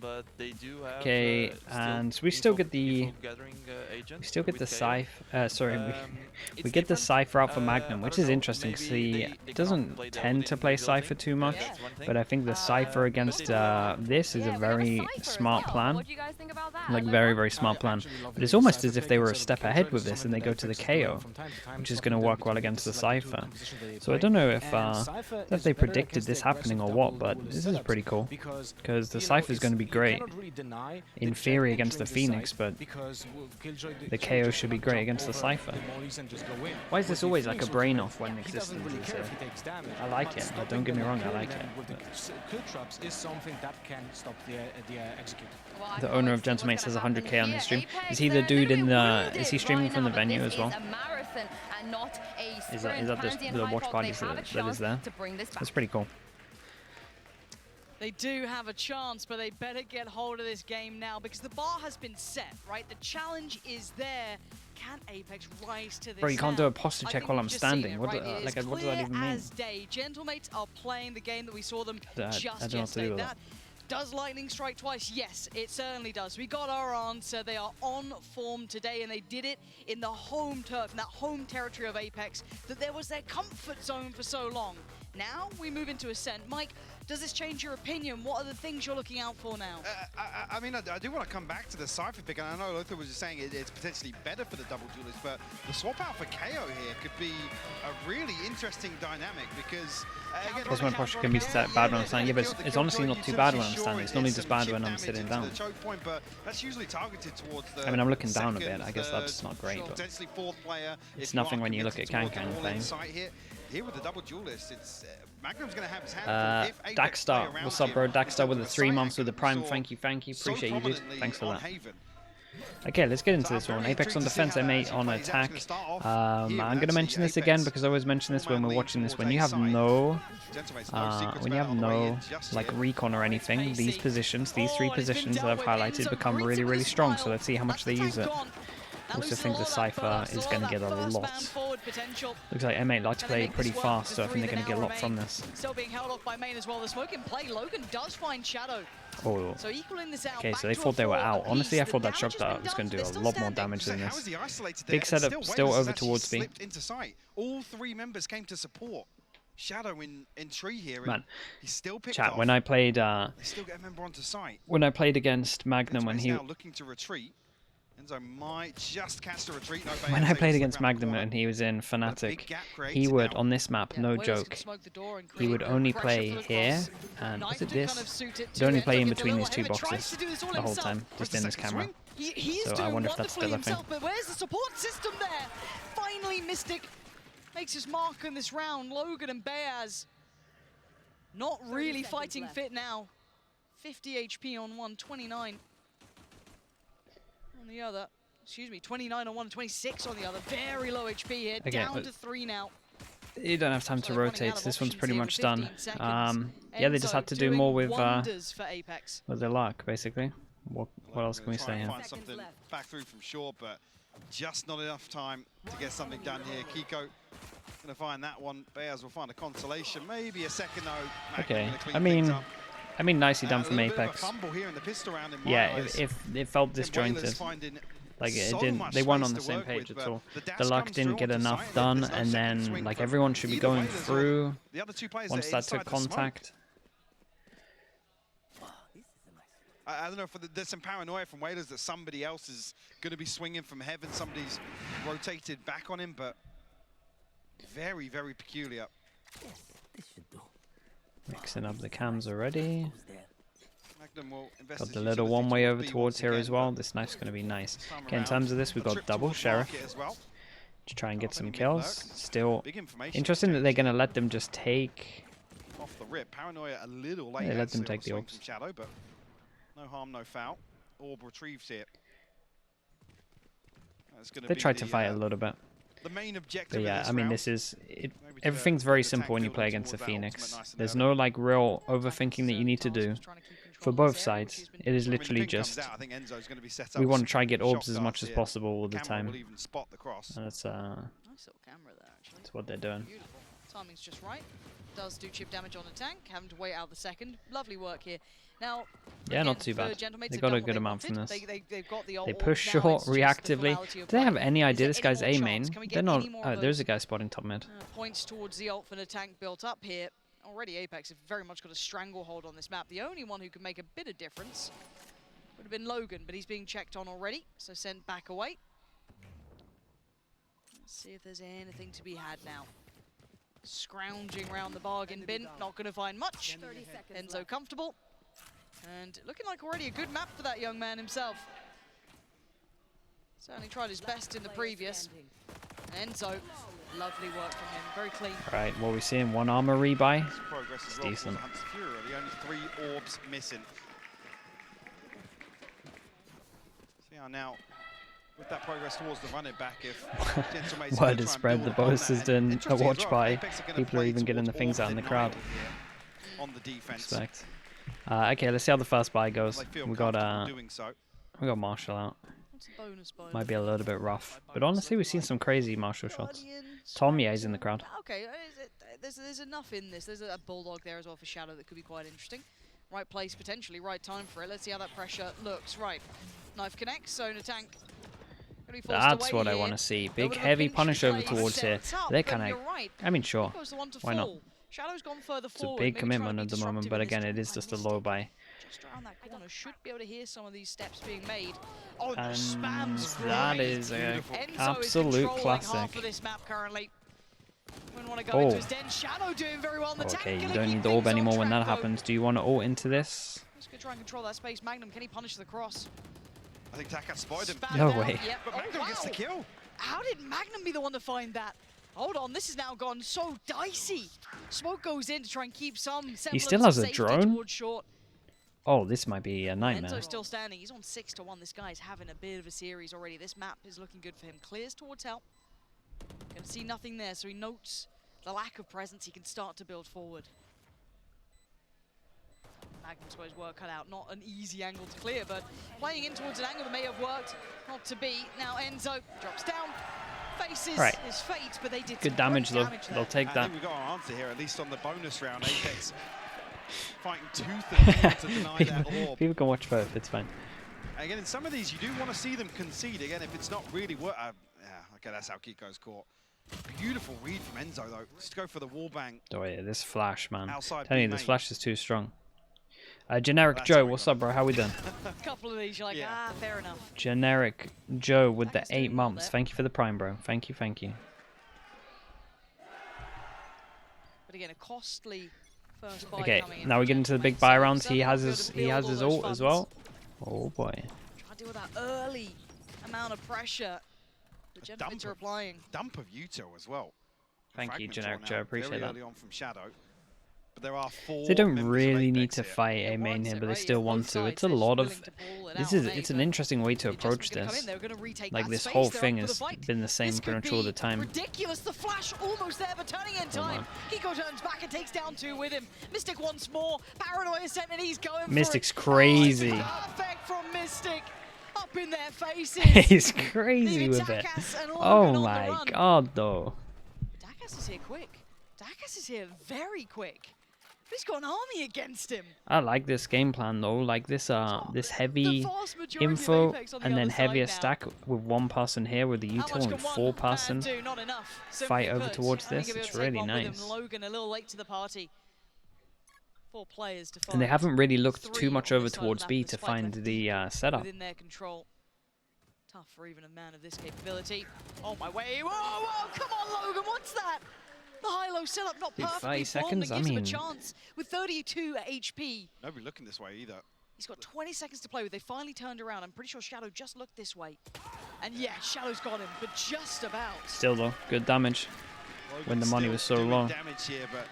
but they do have Okay, still and we still get the gathering agent we still get with the KO. Scythe. Sorry, we It's get the different. Cypher out for Magnum, I which don't is know. interesting because Maybe he they cannot play doesn't the tend to Odin play building. Cypher too much. That's one thing. But I think the Cypher But they against do have this is a Yeah, we have a very Cypher as smart well. plan. What do you guys think about that? Like Hello, very, everyone? very smart I plan. actually love But it's the almost Cypher as if pick they were a instead of step Killjoy. ahead with It's this and something they go that to the Apeks do KO, from time to time, which is swapping going to them work well between against the pieces like the dual Cypher. composition that they So I play. don't know if And Cypher if is they better predicted against this the happening or aggressive what, double but duelist this is setups pretty cool. because Because the you know, Cypher is going to be you great cannot really deny in the theory Jet against the entering Phoenix, side but because Killjoy the Killjoy KO just should be cannot great jump against the over Cypher. the mollies and just go in. Why is this With the always like a Phoenix brain Ultimate, off when he doesn't existence really is care here? if he takes damage. I like it, but don't get me wrong, I like it. With the kill traps is something that can stop the execute. Well, I The can't owner wait of to see what's Gentlemate gonna says happen 100k on here. his stream. Apeks, Is he the they're a dude little in bit the? wounded Is he streaming right from the now, but venue this as well? is a marathon and not a sprint. Is that Pansy and the Hypox, watch they parties have a that is chance there? to bring this back. That's pretty cool. They do have a chance, but they better get hold of this game now because the bar has been set, right? The challenge is there. Can Apeks rise to this? Bro, you can't do now? a posture I check think while we've I'm just seen standing. it, What, right? It is like, what does that clear even mean? as day. Gentlemates are playing the game that we saw them I just don't know what to do yesterday. with that. Does lightning strike twice? Yes, it certainly does. We got our answer. They are on form today, and they did it in the home turf, in that home territory of Apeks, that there was their comfort zone for so long. Now we move into Ascent. Mike, does this change your opinion? What are the things you're looking out for now? I mean, I do want to come back to the Cypher pick, and I know Lothar was just saying it's potentially better for the double duelist, but the swap out for KO here could be a really interesting dynamic because again, Plus my posture can be set bad when I'm standing. Yeah, but it's honestly not too bad when I'm standing. It's normally just bad when I'm sitting down. That's usually targeted towards the I mean, I'm looking down a bit. I guess that's not great, but potentially fourth player. it's nothing when you look at Kankan playing. Here with the double duelist, it's Magnum's going to have his hand full. If Apeks play Daxstar, around what's up, him bro? in Daxstar terms with of the a 3 side months with the angle Prime. we saw Thank you. so Appreciate you, dude. prominently Thanks for on that. Haven. Okay, let's get into So this I'm one. very Apex on intrigued to see defense, how M8 that on actually plays out. attack. It's gonna start off I'm here, going to actually, mention this Apeks, again because I always mention this when we're watching this. When you have no like recon or anything, these positions, these 3 positions that I've highlighted become really, really strong. So let's see how much they use it. Also think the Cypher is going to get a lot. Looks like M8 like to play pretty fast, so I think they're going to get a lot from this. Still being held off by main as well. The smoke in play. Logan does find Shadow. Oh. So equaling this out. Okay, back so they to a thought they were 4 out. apiece. Honestly, I The thought that damage shot has been dart was done, going to they're do a still lot more standing. damage than So how is this. he isolated Big there? setup, And still Wailers over has actually towards B. slipped into sight. All 3 members came to support. Shadow in tree here. Man, he's still picked chat. off. When I played, They still get a member onto site. when I played against Magnum, when he now looking to retreat. Enzo might just catch the retreat. No, when I played against Magnum and he was in Fnatic, he would on this map, no joke, he would only play here and was it this? He'd only play in between these 2 boxes the whole time, just in this camera. He is So I doing wonder if that's wonderfully still a thing. himself, but where's the support system there? Finally, Mystic makes his mark in this round. Logan and Beaz not really fighting fit now. 50 HP on one, 29 on the other. Excuse me, 29 on one, 26 on the other. Very low HP here, Okay, down to 3 now. You don't have time to So they're running rotate. out of This one's options pretty here much with done. 15 seconds. Yeah, they just had to do Enzo more doing with wonders for Apeks. their luck, basically. What else can we say here? Find something back through from short, but just not enough time to get something done here. Kiko going to find that one. Bears will find a consolation, maybe a second though. Okay, I mean, nicely done from Apeks. Yeah, if it felt disjointed, like it didn't. They weren't on the same page at all. The luck didn't get enough done, and then like everyone should be going through once that took contact. I don't know, there's some paranoia from Wailers that somebody else is going to be swinging from heaven. Somebody's rotated back on him, but very, very peculiar. Mixing up the cams already. Magnum will invest Got his the little utility one way towards over B towards once here again, as well. but This knife's going to be nice. this time Okay, in around, terms of this, we a got trip double towards Sheriff market as well. to try and get some many mid kills. lurks. Still Big information interesting that they're exchange going to let them just take. off the rip. Paranoia a little late. They let actually, them take on the swing orbs. from Shadow, but no harm, no foul. Orb retrieves here. That's gonna They be tried to the, fight a little bit. The main objective. But of yeah, this I mean, round. this is it. Maybe to Everything's get very the simple when you tank play building against the toward that ultimate Phoenix. nice and There's early. no like real overthinking that you need to do for both sides. It is When the literally ping comes just out, I think Enzo's gonna be set we up want to with try and get shot orbs as much darts as here. possible all the Camera time. will even spot the cross. And that's Nice little camera there, actually. what they're doing. Beautiful. Timing's just right. Does do chip damage on the tank, having to wait out the second. Lovely work here. Now, yeah, again, not too bad. They got a good amount from this. They've got the They ult push now, short it's just the reactively. formality Do of they have playing. any Is idea there this any guy's more A chance? main? Can we get They're not. any more Oh, of there's a those? guy spotting top mid. Points towards the ult for the tank built up here. Already Apeks have very much got a stranglehold on this map. The only one who can make a bit of difference would have been Logan, but he's being checked on already, so sent back away. Let's see if there's anything to be had now. Scrounging around the bargain bin, not going to find much. 30 seconds Enzo left. comfortable. And looking like already a good map for that young man himself. Certainly tried his best in the previous. And Enzo, lovely work from him, very clean. Right, what we seeing? One armor rebuy. Progress as It's well decent. for Hunter's Fury, really. Only 3 orbs missing. See how now, with that progress towards the run it back, if Gentlemate's Word is spread, the boss is doing a watch buy. People are even getting the things out in the crowd. On the defense. Respect. Okay, let's see how the first buy goes. They feel We got comfortable doing so. Marshall out. What's a bonus buy? Might be a little bit rough, but honestly, we've seen some crazy Marshall shots. Tom, yeah, he's in the crowd. Okay, there's enough in this. There's a bulldog there as well for Shadow that could be quite interesting. Right place, potentially, right time for it. Let's see how that pressure looks. Right, knife connects, so in a tank. That's what I want to see. Big, heavy punish over towards here. They're kind of. I mean, sure. Why not? Shadow's gone further It's a forward. big maybe commitment trying at to the be moment, but again, it is just a low buy. Just around that corner, should be able to hear some of these steps being made. Oh, the And spam's that great. is an Enzo is absolute controlling classic. half of this map currently. Wouldn't want to go into his den. Shadow doing very well in the tank. Okay, you Gonna don't keep need the orb things on anymore when track, that though. happens. Do you want to ult into this? He's going to try and control that space. Magnum, can he punish the cross? I think Takas spotted him. Spam No down. way. Yep. But Magnum gets the kill. How did Magnum be the one to find that? Hold on, this has now gone so dicey. Smoke goes in to try and keep some semblance still has of a safety drone? towards short. Oh, this might be a nightmare. Enzo's still standing. He's on 6-1. This guy's having a bit of a series already. This map is looking good for him. Clears towards help. Gonna see nothing there, so he notes the lack of presence. He can start to build forward. Magnum's got his work cut out. Not an easy angle to clear, but playing in towards an angle that may have worked. Not to be. Now Enzo drops down. Faces Right. his fate, but they did Good some damage great though. damage They'll there. take I that. think we got our answer here, at least on the bonus round. Apeks fighting tooth and nail to deny that orb. People can watch both. It's fine. Again, in some of these, you do want to see them concede. Again, if it's not really work. Yeah, okay, that's how Kiko's caught. Beautiful read from Enzo, though. Just go for the wallbang. Oh yeah, this flash, man. Outside Telling you, B this main. flash is too strong. Generic That's Joe, how we what's got up, bro? How we doing? A couple of these, you're like, Yeah. fair enough. Generic Joe with the Takas doing 8 well months. there. Thank you for the prime, bro. Thank you, thank you. But again, a costly first buy Okay, coming in now from we get into the big Gentleman. buy So rounds. He certainly has not his gonna build all those ult as funds. well. Oh boy. Try to deal with that early amount of pressure the Gentlemen are applying. Dump of Uto as well. Thank you, Fragment Generic drawn Joe. out Appreciate very that. early on from Shadow. But there are 4 They don't members of really need Apeks to here. fight Yeah, a main wants here, it, but they right? still Yeah, want both to. sides, It's a they're lot willing of. to pull it This out is. on A, It's an but interesting way to the approach adjustment's gonna come this. in, they're gonna retake Like that this space, whole they're thing up for the has fight. been the same This pretty could much all the be time. ridiculous. The flash almost there, but turning in time. man. Kiko turns back and takes down 2 with him. Mystic once more. Paranoia Ascent, and he's going Mystic's for it. crazy. Oh, perfect from Mystic. Up in their faces. He's crazy Leaving with it. Takas and Logan Oh on the my run. god, though. Takas is here quick. Takas is here very quick. But he's got an army against him. I like this game plan though. Like this this heavy The vast majority of info Apeks on the and then other side heavier now. stack with 1 person here with the How much Uto and can one 4 man person. do? Not enough. Simply fight over put. towards I think this. he'll be It's able to take really one with him. nice. Logan a little late to the party. 4 players to find. And they haven't really looked 3 too much on over this side of towards the map, B with to Spike find left the setup. within their control. Tough for even a man of this capability. Oh my way! Whoa, whoa! Come on, Logan! What's that? The high-low setup not Dude, perfectly 30 formed. seconds? That I gives him a mean- chance with 32 HP. Nobody looking this way either. He's got 20 seconds to play with. They finally turned around. I'm pretty sure Shadow just looked this way. And yeah, Shadow's got him, but just about. Still though, good damage. When the money Still was so doing low. damage here, but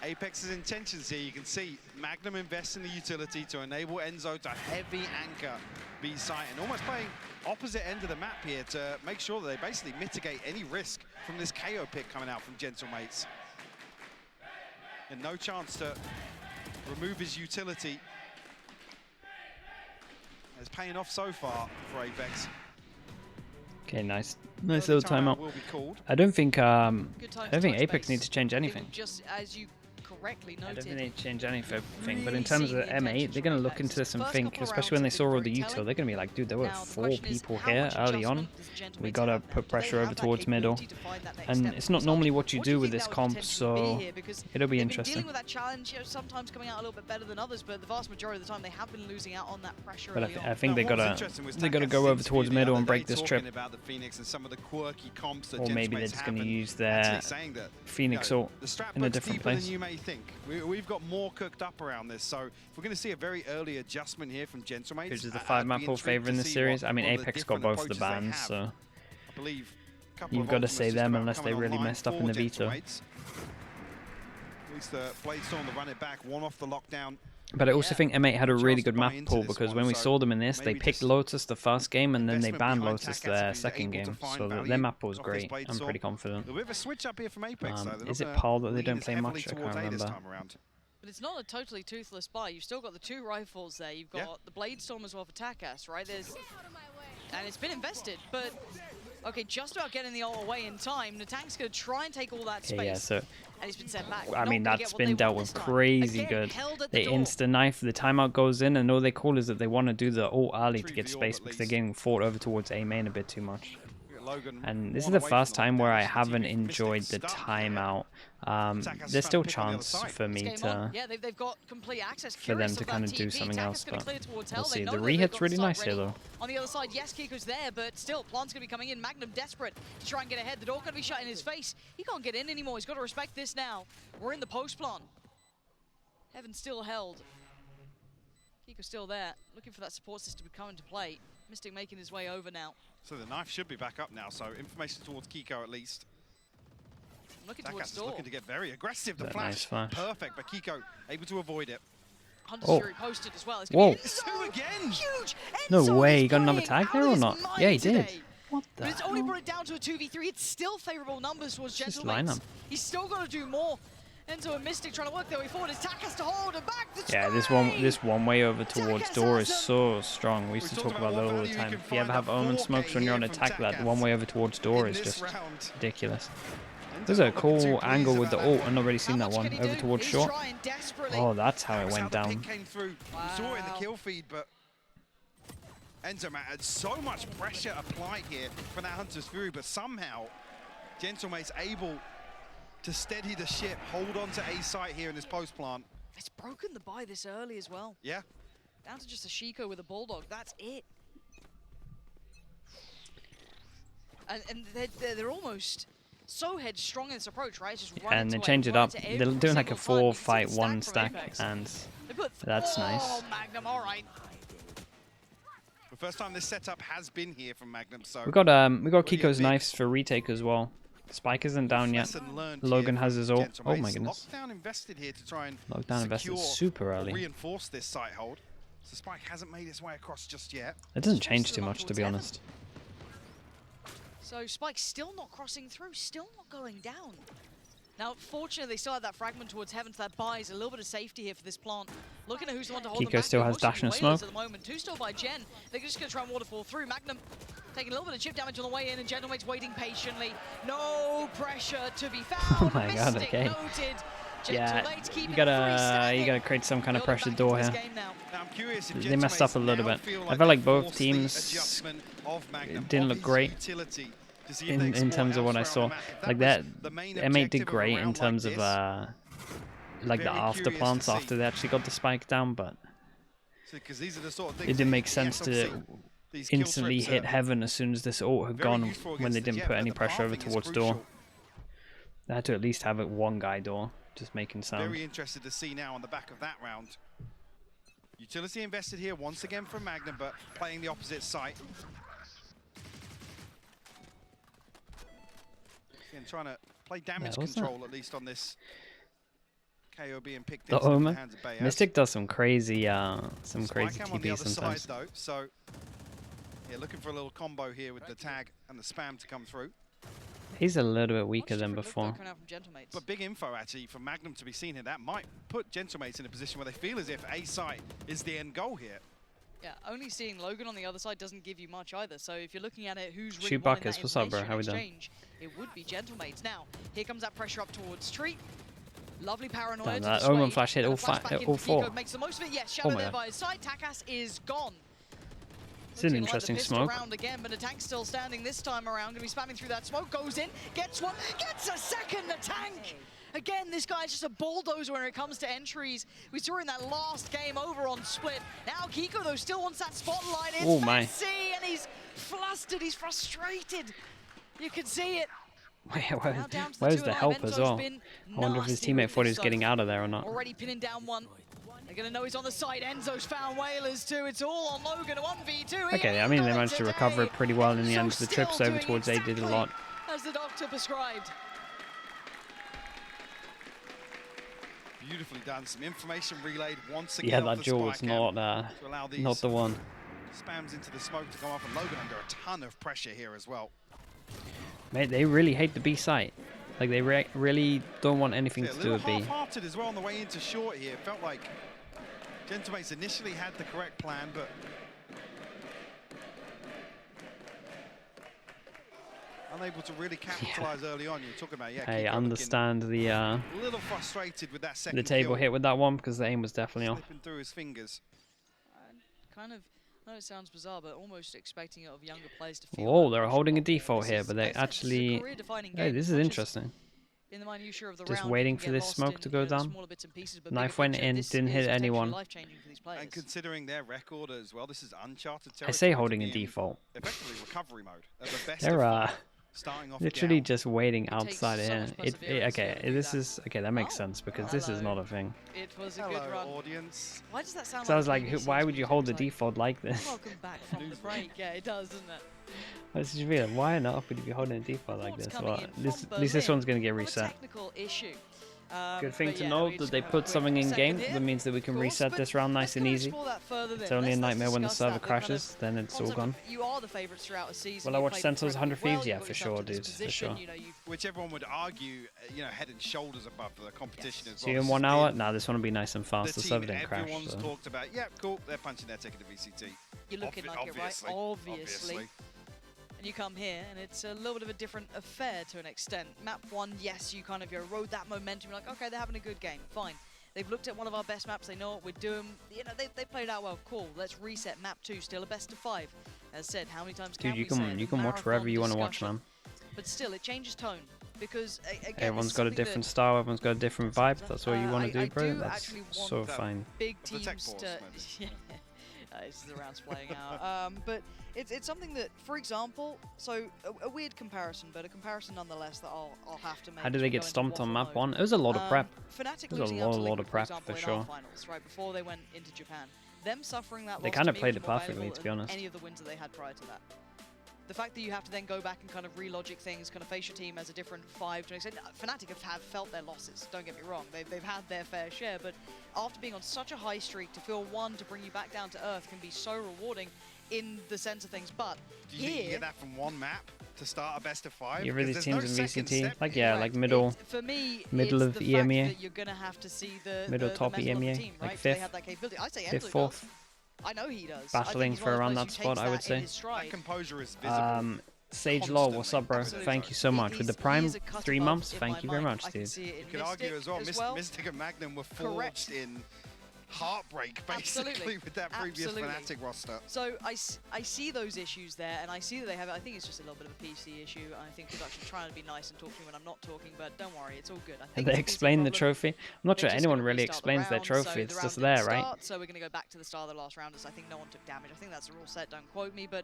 Apex's intentions here, you can see Magnum invests in the utility to enable Enzo to heavy anchor B site and almost playing opposite end of the map here to make sure that they basically mitigate any risk from this KO pick coming out from Gentlemates. And no chance to remove his utility. It's paying off so far for Apeks. Okay, nice little timeout. I don't think Apeks need to change anything. Just as you correctly I noted. don't think they change anything, but in terms of EMEA, they're going to look into this and think, especially when they saw all the util, they're going to be like, dude, there were 4 people here early on. We got to put pressure over towards middle. And it's not normally what you do with this comp, so it'll be interesting. Dealing with that challenge, sometimes coming out a little bit better than others, but the vast majority of the time they have been losing out on that pressure. But I think they gotta go over towards middle and break this trip. Or maybe they're just going to use their Phoenix ult in a different place. We've got more cooked up around this, so if we're going to see a very early adjustment here from Gentlemates. Which is the 5-map all favor in this series. I mean, Apeks got both the bans, so you've got to say them unless they really messed up in the veto. At least the Bladestorm to run it back, one off the lockdown. But I also think EMEA had a really good map pool, because when we saw them in this, they picked Lotus the first game and then they banned Lotus their second game. So their map pool was great. I'm pretty confident. Is it Paul that they don't play much? I can't remember. But it's not a totally toothless buy. You've still got the 2 rifles there. You've got the Bladestorm as well for Takas, right? And it's been invested, but okay, just about getting the ult away in time. Natank's going to try and take all that space. Yeah, so and he's been sent back. I mean, that's been dealt with crazy good. They insta-knife, the timeout goes in, and all they call is that they want to do the ult early to get space because they're getting fought over towards A main a bit too much. And this is the first time where I haven't enjoyed the timeout. There's still chance for me to, for them to kind of do something else, but we'll see. The re-hit's really nice here, though. On the other side, yes, Kiko's there, but still, Plant's going to be coming in. Magnum desperate to try and get ahead. The door going to be shut in his face. He can't get in anymore. He's got to respect this now. We're in the post plant. Heaven's still held. Kiko's still there, looking for that support system to come into play. Mystic making his way over now. So the knife should be back up now, so information towards Kiko at least. Looking towards door. Looking to get very aggressive. The nice flash. Perfect, but Kiko able to avoid it. Hunter's Fury posted as well. It's whoa. Again. Huge. No way, he got another tag there or not? Yeah, he did. What the But it's only brought it down to a 2v3. It's still favorable numbers towards Gentlemates. He's still got to do more. Enzo and Mystic trying to work their way forward. His Takas to hold and back. Yeah, this one way over towards door is so strong. We used to talk about that all the time. If you ever have omen smokes when you're on attack, that one way over towards door is just ridiculous. There's a cool angle with the ult. I've not really seen that one over towards short. Oh, that's how it went down. Saw it in the kill feed, but Enzo had so much pressure applied here from that Hunter's Fury, but somehow Gentlemate's able to steady the ship, hold on to A site here in this post plant. It's broken the buy this early as well. Yeah. Down to just a Shiko with a Bulldog. That's it. And they're almost so headstrong in this approach, right? Just and they change it up. They're doing like a 4-5-1 stack, and that's nice. Magnum, all right. The first time this setup has been here from Magnum, so we got Kiko's knives for retake as well. Spike isn't down yet. Logan has his ult. Oh my goodness. Lockdown invested here to try and Lockdown invested super early. Reinforce this site hold. So Spike hasn't made its way across just yet. It doesn't change too much, to be honest. So Spike's still not crossing through, still not going down. Now, fortunately, they still have that fragment towards Heaven, so that buys a little bit of safety here for this plant. Looking at who's the one to hold Kiko still has dash and smoke. At the moment. 2 still by Gen. They're just going to try and waterfall through. Magnum taking a little bit of chip damage on the way in, and Gentlemate's waiting patiently. No pressure to be found. Oh my god, okay. Yeah, you gotta create some kind of pressure door here. They messed up a little bit. I felt like both teams didn't look great in terms of what I saw. Like that, EMEA did great in terms of like the after plants after they actually got the spike down, but it didn't make sense to instantly hit Heaven as soon as this ult had gone when they didn't put any pressure over towards door. They had to at least have it one guy door, just making sound. Very interested to see now on the back of that round. Utility invested here once again from Magnum, but playing the opposite site. Again, trying to play damage control at least on this KO being picked into the hands of Bayaz. Mystic does some crazy TP sometimes. Side, though, so yeah, looking for a little combo here with the tag and the spam to come through. He's a little bit weaker than before. But big info actually from Magnum to be seen here. That might put Gentlemates in a position where they feel as if A site is the end goal here. Yeah, only seeing Logan on the other side doesn't give you much either. So if you're looking at it, who's really Shoot wanting buckets. that What's up, bro? information How we doing? exchange, it would be Gentlemates. Now, here comes that pressure up towards Treat. Lovely paranoia Damn, to that dissuade. Omen flash hit And all a flashback in all for four. Kiko makes the most of it. Yes, Shadow my there God. by his side. Takas is gone. It's an Looking like interesting the pistol smoke. round again, but the tank's still standing this time around. Gonna be spamming through that smoke. Goes in, gets one, gets a second. The tank. Again, this guy's just a bulldozer when it comes to entries. We saw in that last game over on Split. Now Kiko, though, still wants that spotlight. It's Oh, my. Messi, and he's flustered, he's frustrated. You can see it. Now down to Where's two the alive. help as Enzo's well? been I wonder if his nasty teammate with thought he this was getting so out of there or not. already pinning down one. They're going to know he's on the side. Enzo's found Whalers too. It's all on Logan, a 1v2. Okay, I mean, they managed to recover it pretty well in the end. The trips over towards A did a lot. As the doctor prescribed. Beautifully done. Some information relayed once again. Yeah, off that the duel was spy not cam to allow these not the one. spams into the smoke to come up, and Logan under a ton of pressure here as well. Mate, they really hate the B site. Like, they really don't want anything Yeah, to a do little with B. half-hearted as well on the way into short here. It felt like Gentlemates initially had the correct plan, but unable to really capitalize early on. You're talking about, yeah. I Kiko understand the a little frustrated with that second table kill, hit with that one because the aim was definitely off. slipping through his fingers. Kind of, I know it sounds bizarre, but almost expecting it of younger players to feel. Whoa, that they're pressure holding a off them. default This here, is- but they as I said, this is a actually. career-defining Hey, game. this is Not just interesting. in the minutiae of the Just round, waiting you can for get this lost smoke in, to go the down. smaller bits and pieces, but Knife bigger went picture, in, this didn't is hit potentially anyone. life-changing for these players. And considering their record as well, this is uncharted territory. I say to holding be a in default. Effectively recovery mode. At the best They're of starting off literally down. just waiting takes outside so here. much perseverance Okay, to do this that. is okay. That makes Oh, sense because this is hello. not a thing. It was a Hello, good run. audience. Why does that sound So I like was like, BBC why would you hold the music? It's default like like, this? welcome back from the break. Yeah, it does, doesn't it? I was just real. Why on earth would you be holding a default like What's this? coming Well, in at least this from one's gonna get Berlin? reset. Not a technical issue. Good thing But to yeah, know we that just they got a put quick something in second game. here, That means that we can of course, reset but this round nice let's and go easy. explore that further It's then. only a Let's nightmare when the discuss server that, the kind of crashes, then it's all concept gone. of you are the favourites throughout a season. Will I you watch played Sentinels incredibly 100 Thieves? well, you Yeah, got for yourself sure, to this dude, for position, sure. you know, you've Which everyone would argue, head and shoulders above the competition as See well. you in This 1 has hour? been Nah, this one will be nice and fast. The the server team didn't crash. everyone's So. talked about. Yeah, cool, they're punching their ticket to VCT. You're looking like it, right? Obviously. And you come here, and it's a little bit of a different affair to an extent. Map 1, yes, you kind of rode that momentum. You're like, okay, they're having a good game, fine. They've looked at one of our best maps. They know what we're doing. You know, they played out well. Cool. Let's reset. Map 2, still a best of 5. As said, how many times can Dude, we say it? you A can watch wherever marathon you want to watch, discussion. man. But still, it changes tone because again, Everyone's it's got a something that different style. Everyone's got a different vibe. That's what you want to I do, bro. do That's actually want so that. fine. big The tech teams balls, to. maybe. This is the rounds playing out. But it's something that, for example, so a weird comparison, but a comparison nonetheless that I'll have to make. How did as they we get go into stomped on waffle map mode. 1? It was a lot of prep. Fnatic There's a losing out to lot Liquid, of prep, for for example, in sure. our finals, right before they went into Japan. Them suffering that They loss kind to of me played was it more perfectly, valuable to be than honest. Any of the wins that they had prior to that. The fact that you have to then go back and kind of relogic things, kind of face your team as a different 5 to an extent. Fnatic have felt their losses, don't get me wrong. They've had their fair share, but after being on such a high streak, to feel one to bring you back down to earth can be so rewarding in the sense of things. But Do you think you get that from one map to start a best of 5? You really Because teams there's in no second VCT? step Like, here. yeah, like middle. For me, middle it's of the fact EMEA. that you're gonna have to see the Middle the top mettle of the EMEA, team, like right? They fifth. have that capability. I say Fifth, Enzo fourth. does. I know he does. Battling I think he's for one of around those that who spot, takes I would that in say. his stride. That composure is visible. Sage Law, what's up, bro? Constantly. Thank you so much. With the He Prime is a cut 3 above months, in thank my you very mind. much, I can dude. see it in You could argue as well, Mystic Mystic and Magnum were Correct. forged in heartbreak, basically, Absolutely. with that previous Absolutely. Fnatic roster. So I see those issues there, and I see that they have it. I think it's just a little bit of a PC issue. I think production's trying to be nice and talk to me when I'm not talking, but don't worry, it's all good. I think They it's a PC explain the problem. trophy. I'm not They're sure just anyone gonna really restart the explains their round, trophy. so the It's round just didn't there, right? start, so we're going to go back to the start of the last round, as I think no one took damage. I think that's the rule set, don't quote me, but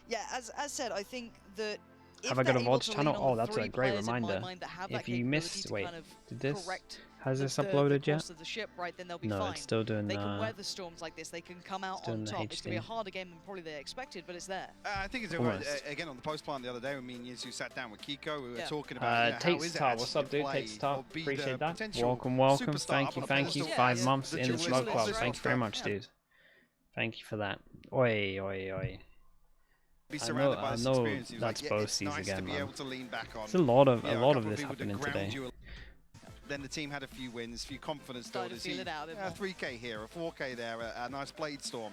yeah, as said, I think that Have I got a VODs channel? Oh, that's a great reminder. If you missed, wait, did this? Has this uploaded yet? Of the ship, right, then they'll be No, fine. it's still doing They can weather storms like this. They can come out still on in the top. It's going to be a HD. harder game than probably they expected, but it's there. I think it's Almost. again on the post plan the other day when me and Yizu sat down with Kiko. We were Yeah. talking about how Tate is it Star, what's actually up, dude? to play Tate Star, or be appreciate the that. potential Welcome. superstar Thank up you, on a thank you. pedestal. 5 Yeah, months the in the duelist Smoke is Club. the Thank you very much, Yeah. dude. Thank you for that. Oi, oi, oi. Be surrounded by I this know experience. He was that's like, yeah, it's boasties nice to again, be man. able to lean back on. There's a lot of You know, this couple of people to happening ground today. you. Then the team had a few wins, a few confidence Started to builders. feel it out a bit more. 3K here, a 4K there, a nice Blade Storm.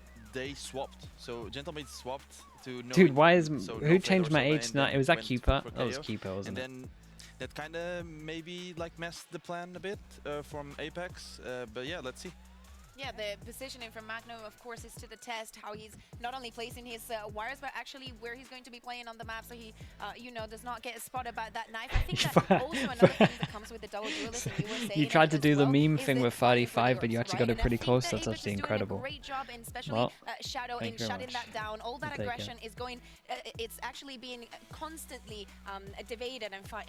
they swapped. So Gentlemaid swapped to no. Dude, why is so who no changed my Fedor age Sova, to not? It was that went Keeper. for That was KO. Keeper, wasn't it? And then that kind of maybe like messed the plan a bit from Apeks. But yeah, let's see. Yeah, the positioning from Magnum, of course, is to the test. How he's not only placing his wires, but actually where he's going to be playing on the map, so he, you know, does not get spotted by that knife. I think that also another thing that comes with the double duelist, and you were saying You tried to do the meme is thing the with flying for 35, the but you yours, actually right? got it And I pretty think close. that That's Apeks is actually doing incredible. a great job, and especially Well, Shadow thank in you very shutting much. that down. All that I'll take it. aggression is going, it's actually being constantly debated and fought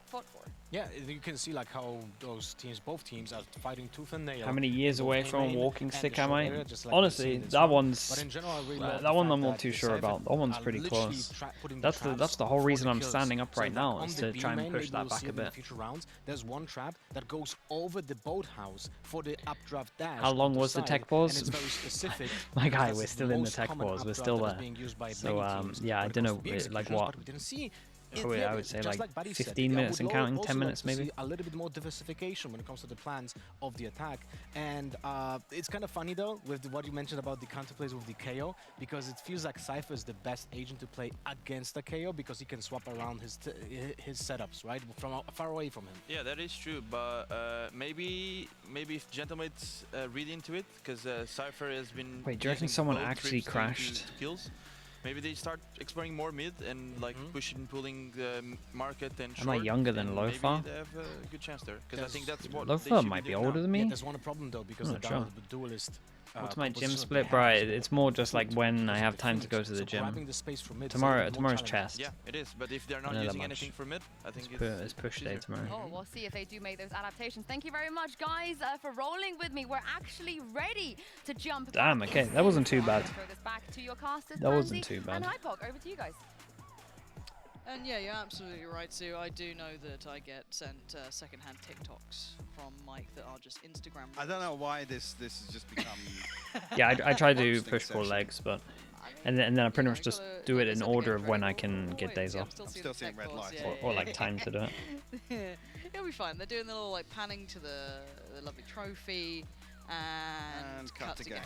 for. Yeah, you can see like how those teams, both teams, are fighting tooth and nail. How many years in away both from a A-main walking and the stick short am I? area, just like we've Honestly, seen in that Swan. one's But in general, I really love that the one fact I'm not that too the sure Cypher about. That one's are pretty literally close. putting That's traps the whole for reason the I'm kills. standing up So right like now, on is the to try and B-main, push maybe that we'll back see a it in bit. future rounds. There's one trap that goes over the boathouse for the updraft dash. How long onto was the side, tech and pause? it's very specific. My because guy, that's we're the still in the most tech common pause. We're updraft still that is there. being used by So many teams yeah, I when it don't comes know, to the like executions, what? but we didn't see I would say just like Buddy said, 15 I minutes would and counting, also 10 like minutes to see maybe. a little bit more diversification when it comes to the plans of the attack. And it's kind of funny though with what you mentioned about the counterplays with the KO, because it feels like Cypher is the best agent to play against the KO because he can swap around his setups, right, from far away from him. Yeah, that is true, but maybe if Gentlemates read into it, because Cypher has been. Wait, do you reckon using someone both actually trips to crashed? kills. Maybe they start exploring more mid and like pushing, pulling the market and Am I short, younger than and Lothar? Maybe they have a good chance there, because I think that's what Lothar they should might be doing older now. than Yeah, me. there's one problem though because I'm the not sure. duelist. What's my gym composition split, they bro? have is It's more just like foot when I because have of the time to go Phoenix. to the So gym. grabbing the space from mid is a Tomorrow, little bit more tomorrow's challenging. chest. Yeah, it is, but if they're not I know that using much. anything for mid, I think It's push day easier. tomorrow. Oh, we'll see if they do make those adaptations. Thank you very much, guys, for rolling with me. We're actually ready to jump. Damn, back okay, in. that wasn't too bad. Throw this back to your casters, That wasn't Pansy too bad. And Hypok, over to you guys. And yeah, you're absolutely right, Sue. I do know that I get sent secondhand TikToks from Mike that are just Instagram. I don't know why this has just become. Yeah, I try to Roasting push pull session. legs, but I mean, and then I pretty you much know, just gotta- do it gotta in set the order game of when ready. I can Oh, get wait, days see, I'm off, still still the seeing tech red boss, lights. yeah, or yeah, like time to do it. yeah. It'll be fine. They're doing the little like panning to the lovely trophy and cut to game.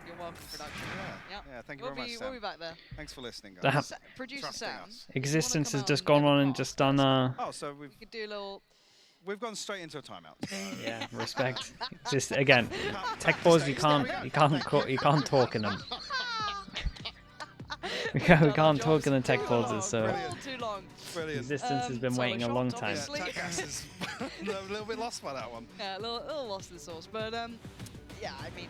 You're welcome, production. Yeah, Yeah. thank you We'll very be much, we'll Sam. be back there. Thanks for listening, Damn. guys. Producer Trusting Sam. us. Existence come has out just and gone get the on and pass, just done Oh, so We could do a little. we've gone straight into a timeout. yeah, respect. Just again, tech balls you can't talk in them. we can't talk in the tech pauses, so All too long. Brilliant. existence has been so waiting we're a long shocked, time. Yeah, obviously. Takas is a little bit lost by that one. Yeah, a little lost in the sauce, but yeah, I mean,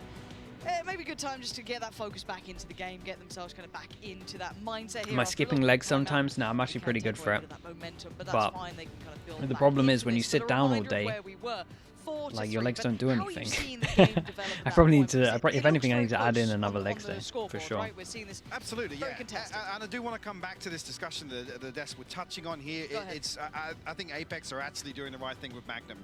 maybe a good time just to get that focus back into the game, get themselves kind of back into that mindset here. Am I after a skipping little legs bit of time sometimes? now. No, I'm actually They pretty can good take for away it. that momentum, but that's But fine. They can kind of build the back problem into is when you this. sit But a down all reminder of day, where we were, 4 to like, your 3, legs but don't do how are you anything. seeing the game develop at I that probably point? need to, Because if it anything, I looks need to very add in close another on legs the day, for scoreboard, sure. right? We're seeing this Absolutely, very yeah. contested. And I do want to come back to this discussion that the desk we're touching on here. Go ahead. It's I think Apeks are actually doing the right thing with Magnum.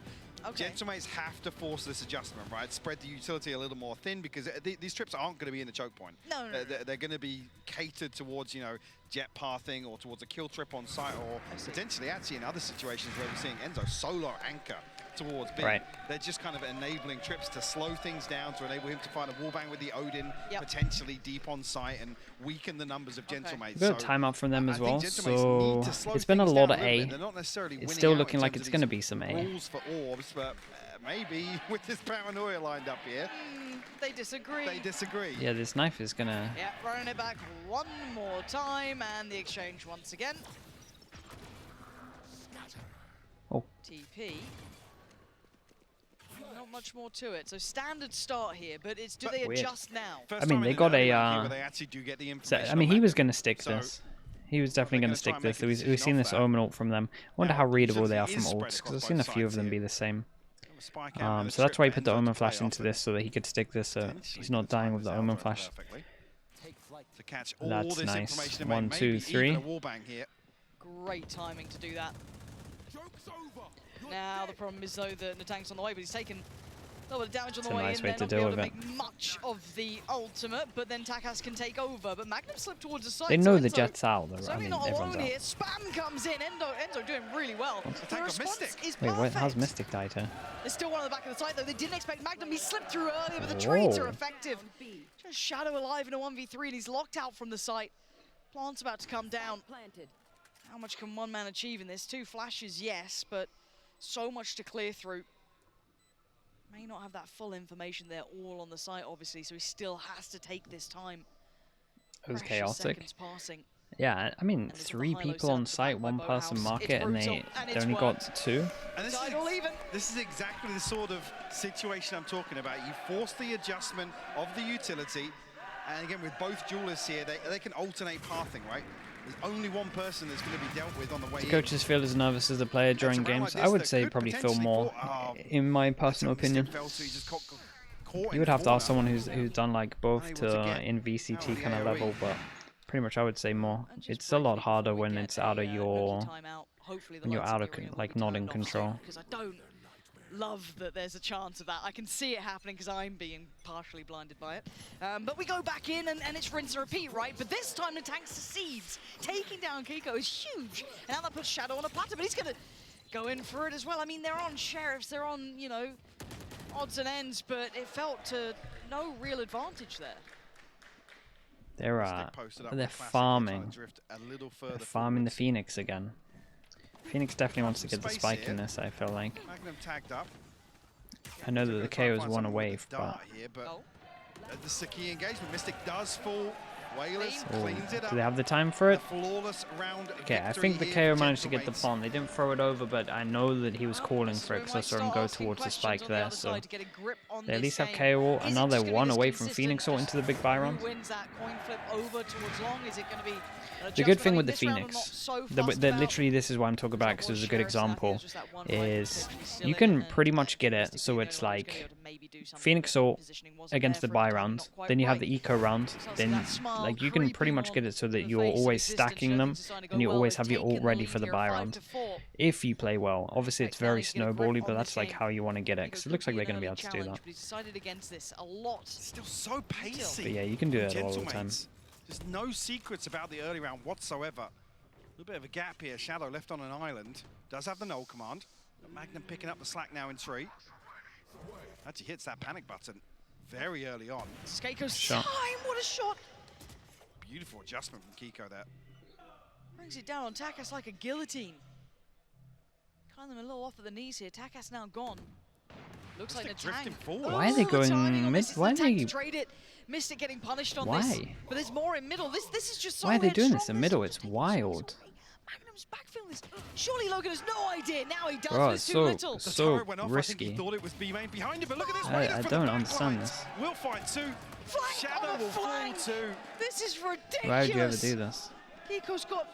Okay. Gentlemates have to force this adjustment, right? Spread the utility a little more thin, because these trips aren't going to be in the choke point. No. They're going to be catered towards, you know, jet pathing or towards a kill trip on site, or potentially actually in other situations where we're seeing Enzo solo anchor towards B. Right. They're just kind of enabling trips to slow things down, to enable him to find a wallbang with the Odin, Yep. potentially deep on site, and weaken the numbers of Gentlemates. A bit of timeout from them I as think well, Gentlemates need to so slow it's been a things lot down of little A. bit. They're not necessarily It's winning still out looking in like terms it's of going to these be some A. rules for orbs, but maybe with this paranoia lined up here, They disagree. they disagree. Yeah, this knife is going to... Yeah, running it back one more time, and the exchange once again. Oh. TP. Not much more to it. So standard start here, but it's do But they weird. adjust now? First I mean, time in they an got early a, round here where they actually do get the So, information I mean, on he that. was going to stick So, this. He was definitely they're going to gonna try stick and make this. a So we've decision seen off this that. omen ult from them. I wonder Now, how readable utility they are is from spread ults, because across I've seen a both few of sides them here. be the same. Spike out and a So that's trip why he for put the Enzo omen to play flash into off this, so that he could stick this, so Potentially he's not could time dying with his the omen Alvarez flash. perfectly. To catch all That's this nice. information and 1, maybe 2, even 3. a wallbang here. Great timing to do that. Now the problem is though that Natang's on the way, but he's taken a little bit of damage on It's the a way nice in. way They're to not be deal able to with make much of the ultimate, but then Takas can take over. But Magnum slipped towards the side. They so know the Enzo jet's out, though. I certainly mean, not everyone's alone out. here. Spam comes in. Enzo doing really well. The Attack of response Mystic. is Wait, perfect. how's Mystic died here? There's still one on the back of the site though. They didn't expect Magnum. He slipped through earlier, but the trades are Whoa. effective. Just Shadow alive in a 1v3, and he's locked out from the site. Plant's about to come down. How much can one man achieve in this? 2 flashes, yes, but so much to clear through. May not have that full information there all on the site, obviously, so he still has to take this time. It was Precious chaotic. seconds passing. Yeah, I mean, And it's on the 3 high-low people on setup site, by 1 person Boathouse. market, It's and brutal, they and it's only worked. got 2. And Title even. this is exactly the sort of situation I'm talking about. You force the adjustment of the utility, and again, with both duelists here, they can alternate pathing, right? There's only one person that's going to be dealt with on the way Do in. coaches feel as nervous as a player during It's a round games? like I this would that say could probably feel potentially more, in my personal opinion. You would have to ask someone who's done like both in VCT kind of level, but pretty much I would say more. It's a lot harder when it's out of your, when you're out of like not in control. Because I don't love that there's a chance of that. I can see it happening because I'm being partially blinded by it. But we go back in and it's rinse and repeat, right? But this time the tank succeeds. Taking down Kiko is huge. And now that puts Shadow on a platter, but he's going to go in for it as well. I mean, they're on sheriffs, they're on, you know, odds and ends, but it felt to no real advantage there. They're farming. They're farming the Phoenix again. Phoenix definitely wants to get the spike in this, I feel like. I know that the KO's won a wave, but... This is a key engagement. Mystic does fall. Whalers cleans it up. Do they have the time for it? Flawless round Okay, I think the KO managed to get the plant. They didn't throw it over, but I know that he was calling for it because I saw him go towards the spike there. So they at least have KO. And now they're 1 away from Phoenix Ult into the big buy round. The good thing with the Phoenix, literally this is why I'm talking about because it was a good example, is you can pretty much get it so it's like Phoenix Ult against the buy round, then you have the eco round, then like you can pretty much get it so that you're always stacking them and you always have your ult ready for the buy round if you play well. Obviously it's very snowbally, but that's like how you want to get it because it looks like they're going to be able to do that. Still so pacey. But yeah, you can do it all the time. There's no secrets about the early round whatsoever. A little bit of a gap here. Shadow left on an island. Does have the null command. But Magnum picking up the slack now in 3. Actually hits that panic button very early on. Keiko's time, what a shot! Beautiful adjustment from Kiko there. Brings it down on Takas like a guillotine. Kind of a little off at the knees here. Takas now gone. Looks like the tank. Why are they going mid? Why are they? Trade it. Mystic getting punished on this. But there's more in middle. This is just so. Why are they doing this in middle? It's wild. Magnum's backfill this. Surely Logan has no idea. Now he does. Bro, it's too little. So risky. I think he thought it was B main behind him, but look at this. I don't understand this. We'll find 2. Shadow will fall 2. This is ridiculous. Why would you ever do this? Kiko's got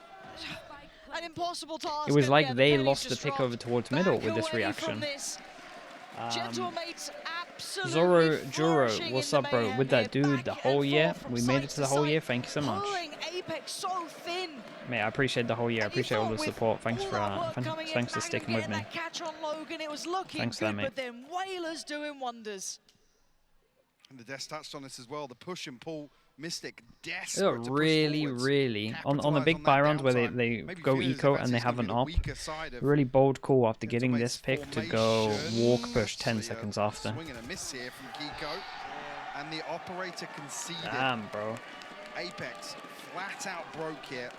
an impossible task. It was like they lost the pick over towards middle with this reaction. Zoro, Juro, what's up, bro? With that dude the whole year. We made it to the whole year. Thank you so much. Mate, I appreciate the whole year. I appreciate all the support. Thanks for sticking with me. Thanks for that, mate. But then Whalers doing wonders. And the Death touched on this as well. The push and pull. Mystic desperate to really on the big buy round where they go eco and they have an op, really bold call after getting this pick to go walk push 10 seconds after. Swing and a miss here from Kiko, and the operator conceded. Damn, bro. Apeks flat out broke here.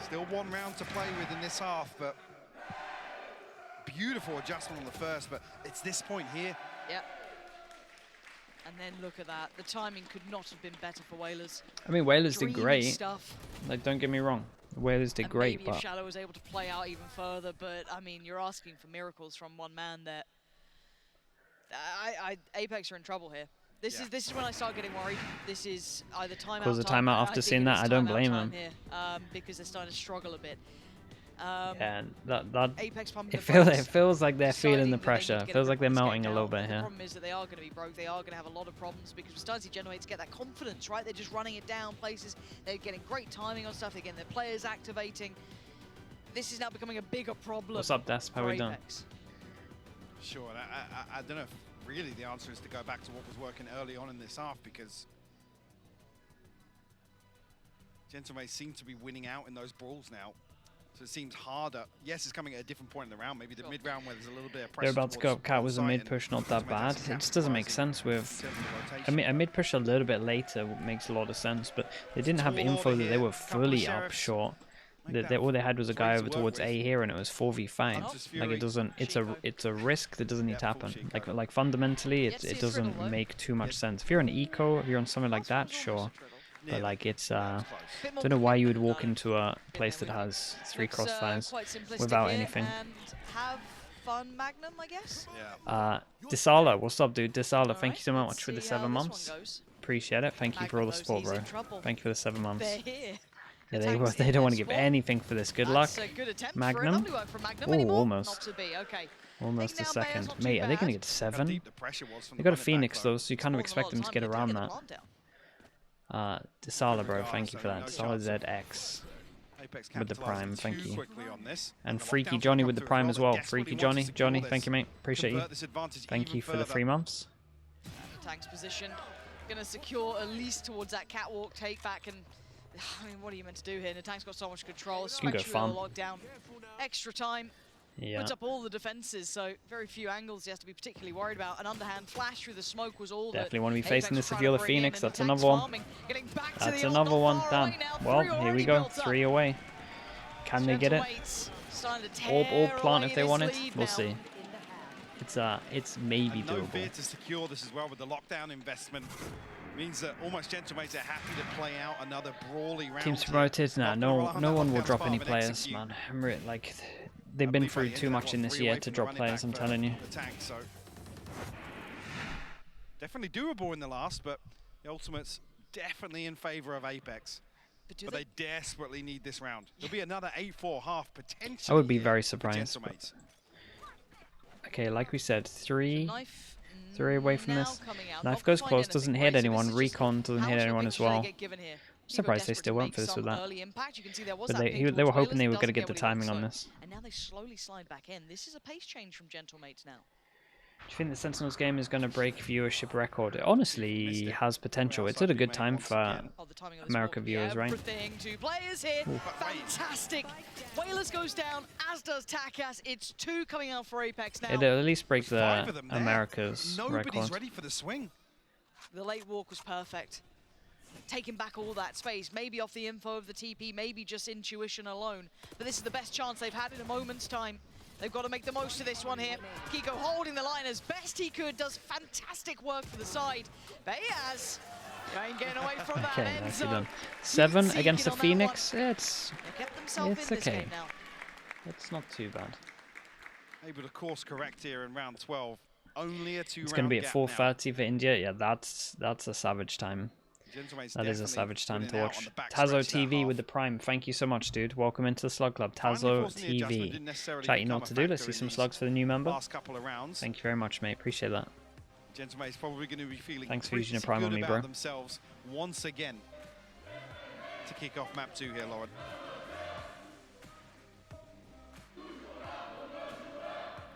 Still 1 round to play with in this half, but beautiful adjustment on the first. But it's this point here. Yep. And then look at that. The timing could not have been better for Whalers. I mean, Whalers did great. Like, don't get me wrong. Whalers did great, maybe but... if Shadow was able to play out even further, but, I mean, you're asking for miracles from one man there. Apeks are in trouble here. This is when I start getting worried. This is either timeout. Cause a timeout after seeing that, I don't blame him. Because they're starting to struggle a bit. And it Apeks feels like they're feeling the pressure. It feels like they're melting a little bit here. The problem is that they are going to be broke. They are going to have a lot of problems because we're starting to generate to get that confidence, right? They're just running it down places. They're getting great timing on stuff. They're getting their players activating. This is now becoming a bigger problem. What's up, Desp? How we doing? Sure. I don't know if really the answer is to go back to what was working early on in this half because Gentlemen seem to be winning out in those brawls now. So it seems harder. Yes, it's coming at a different point in the round. Maybe the mid-round where there's a little bit of pressure. They're about to go up cat was a mid-push, not that bad. It just doesn't make sense with... I mean, a mid-push a little bit later makes a lot of sense, but they didn't have info that they were fully up short. All they had was a guy over towards A here, and it was 4v5. Like, it doesn't. It's a risk that doesn't need to happen. Like fundamentally, it doesn't make too much sense. If you're an eco, if you're on something like that, sure. But like, it's don't know why you would walk into a place that has 3 crossfires without anything. Have fun, Magnum, I guess. Disala, what's up, dude? Disala, thank you so much for the 7 months. Appreciate it. Thank you for all the support, bro. Thank you for the 7 months. Yeah, they don't want to give anything for this. Good luck, Magnum. Oh, almost. Almost a second. Mate, are they going to get 7? They got a Phoenix, though, so you kind of expect them to get around that. Disala, bro, thank you for that. Disala ZX with the Prime, thank you. And Freaky Johnny with the Prime as well. Freaky Johnny, thank you, mate. Appreciate you. Thank you for the 3 months. Tank's position. Gonna secure at least towards that catwalk take back, and I mean, what are you meant to do here? The tank's got so much control, especially with the lockdown. Extra time, puts up all the defenses, so very few angles he has to be particularly worried about. An underhand flash through the smoke was all. Definitely want to be facing this if you're the Phoenix. That's another one. That's another one. Damn. Well, here we go. 3 away. Can they get it? Orb plant if they want it. We'll see. It's maybe doable. Fear to secure this as well with the lockdown investment. Means that almost Gentlemates are happy to play out another brawly round. Teams promoted? Nah, no one will drop any players, man. Like, they've been through too much in this year to drop players, I'm telling you. Definitely doable in the last, but the Ultimate's definitely in favor of Apeks. But they desperately need this round. There'll be another 8-4 half potentially. I would be very surprised. Okay, like we said, 3 away from this. Knife goes close, doesn't hit anyone. Recon doesn't hit anyone as well. I'm surprised they still went for this with that. But they were hoping they were going to get the timing on this. And now they slowly slide back in. This is a pace change from Gentlemates now. Do you think the Sentinels game is going to break viewership record? It honestly has potential. It's at a good time for America viewers, right? 2 players here. Fantastic. Whalers goes down, as does Takas. It's 2 coming out for Apeks now. It'll at least break the America's record. Nobody's ready for the swing. The late walk was perfect. Taking back all that space, maybe off the info of the TP, maybe just intuition alone. But this is the best chance they've had in a moment's time. They've got to make the most of this one here. Kiko holding the line as best he could, does fantastic work for the side. Bayaz getting away from that end nicely zone. done. 7 against the Phoenix. It's okay. It's not too bad. Able to course correct here in round 12. Only a 2 round. It's going to be at 4:30 for India. Yeah, that's a savage time. That is a savage time to watch. Tazo TV with the Prime. Thank you so much, dude. Welcome into the Slug Club. Tazo TV. Chat, you know what to do. Let's see some slugs for the new member. Thank you very much, mate. Appreciate that. Gentlemate's probably going to be feeling Thanks for using a Prime on me, bro. Themselves once again to kick off map 2 here, Lauren.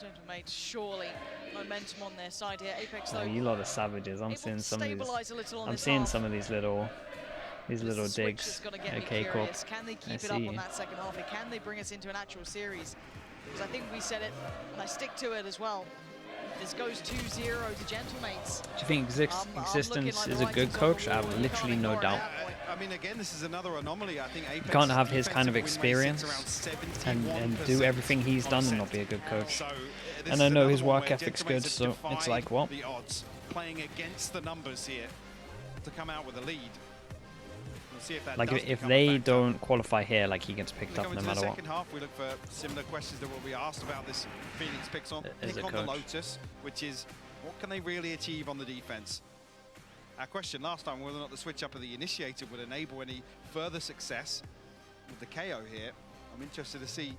Gentlemates surely momentum on their side here. Apeks though. Oh, you lot of savages. I'm seeing some of these. I'm seeing some of these little digs. Okay, cool. Can they keep it up on that second half? Can they bring us into an actual series? Because I think we said it, and I stick to it as well. This goes 2-0 to Gentlemates. Do you think Existence is a good coach? I have literally no doubt. I mean, again, this is another anomaly. I think Apeks you can't have his kind of experience and do everything he's done and not be a good coach. And I know his work ethic's good, so it's like, well. The odds playing against the numbers here to come out with a lead. We'll see if that like if they don't qualify here, like he gets picked up no matter what. Second half, we look for similar questions that will be asked about this Phoenix pick on the Lotus, which is what can they really achieve on the defense? Our question last time whether or not the switch up of the Initiator would enable any further success with the KO here. I'm interested to see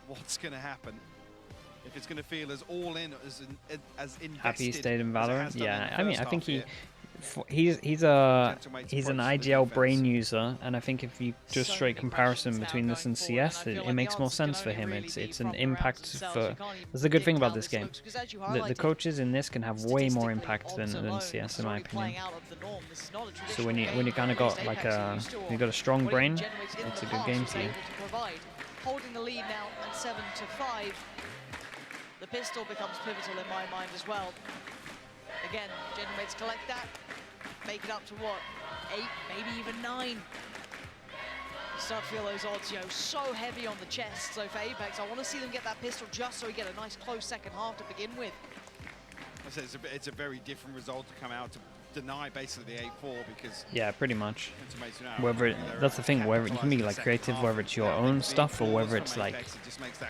what's going to happen. If it's going to feel as all in as invested. Happy stayed in Valorant. Yeah, I mean, I think he's an IGL brain user, and I think if you just straight comparison between this and CS, it makes more sense for him. It's an impact for. That's the good thing about this game. The coaches in this can have way more impact than CS, in my opinion. So when you kind of got like you got a strong brain, it's a good game to you. Holding the lead now at 7-5. The pistol becomes pivotal in my mind as well. Again, Gentlemates collect that, make it up to what? 8, maybe even 9. start to feel those odds, you know, so heavy on the chest. So for Apeks, I want to see them get that pistol just so we get a nice close second half to begin with. I said it's a very different result to come out to deny basically the 8-4 because yeah, pretty much. it's amazing now. Whether that's the thing, whether you can be like creative, whether it's your own stuff or whether it's like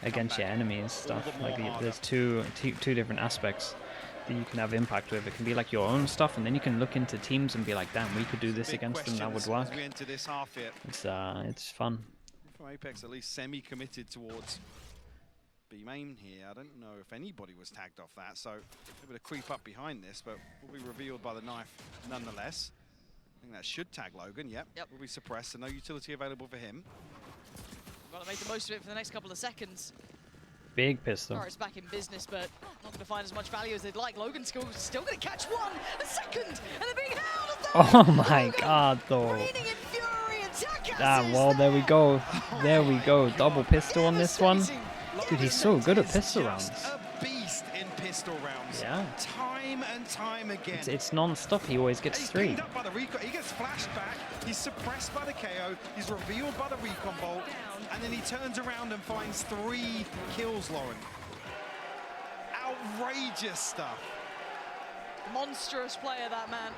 against your enemies stuff. Like there's two different aspects that you can have impact with. It can be like your own stuff, and then you can look into teams and be like, damn, we could do this against them, that would work. It's fun. From Apeks, at least semi-committed towards B main here. I don't know if anybody was tagged off that, so able to creep up behind this, but will be revealed by the knife nonetheless. I think that should tag Logan. Yep. Will be suppressed, so no utility available for him. Got to make the most of it for the next couple of seconds. Big pistol. It's back in business, but not going to find as much value as they'd like. Logan's still going to catch one, a second, and they're being held. Oh my god, though. Ah, well, there we go. There we go. Double pistol on this one. Dude, he's so good at pistol rounds. A beast in pistol rounds. Yeah. Time and time again. It's non-stop. He always gets He's 3. beamed up by the recon. He gets flashed back. He's suppressed by the KO. He's revealed by the recon bolt. And then he turns around and finds 3 kills, Lauren. Outrageous stuff. Monstrous player, that man.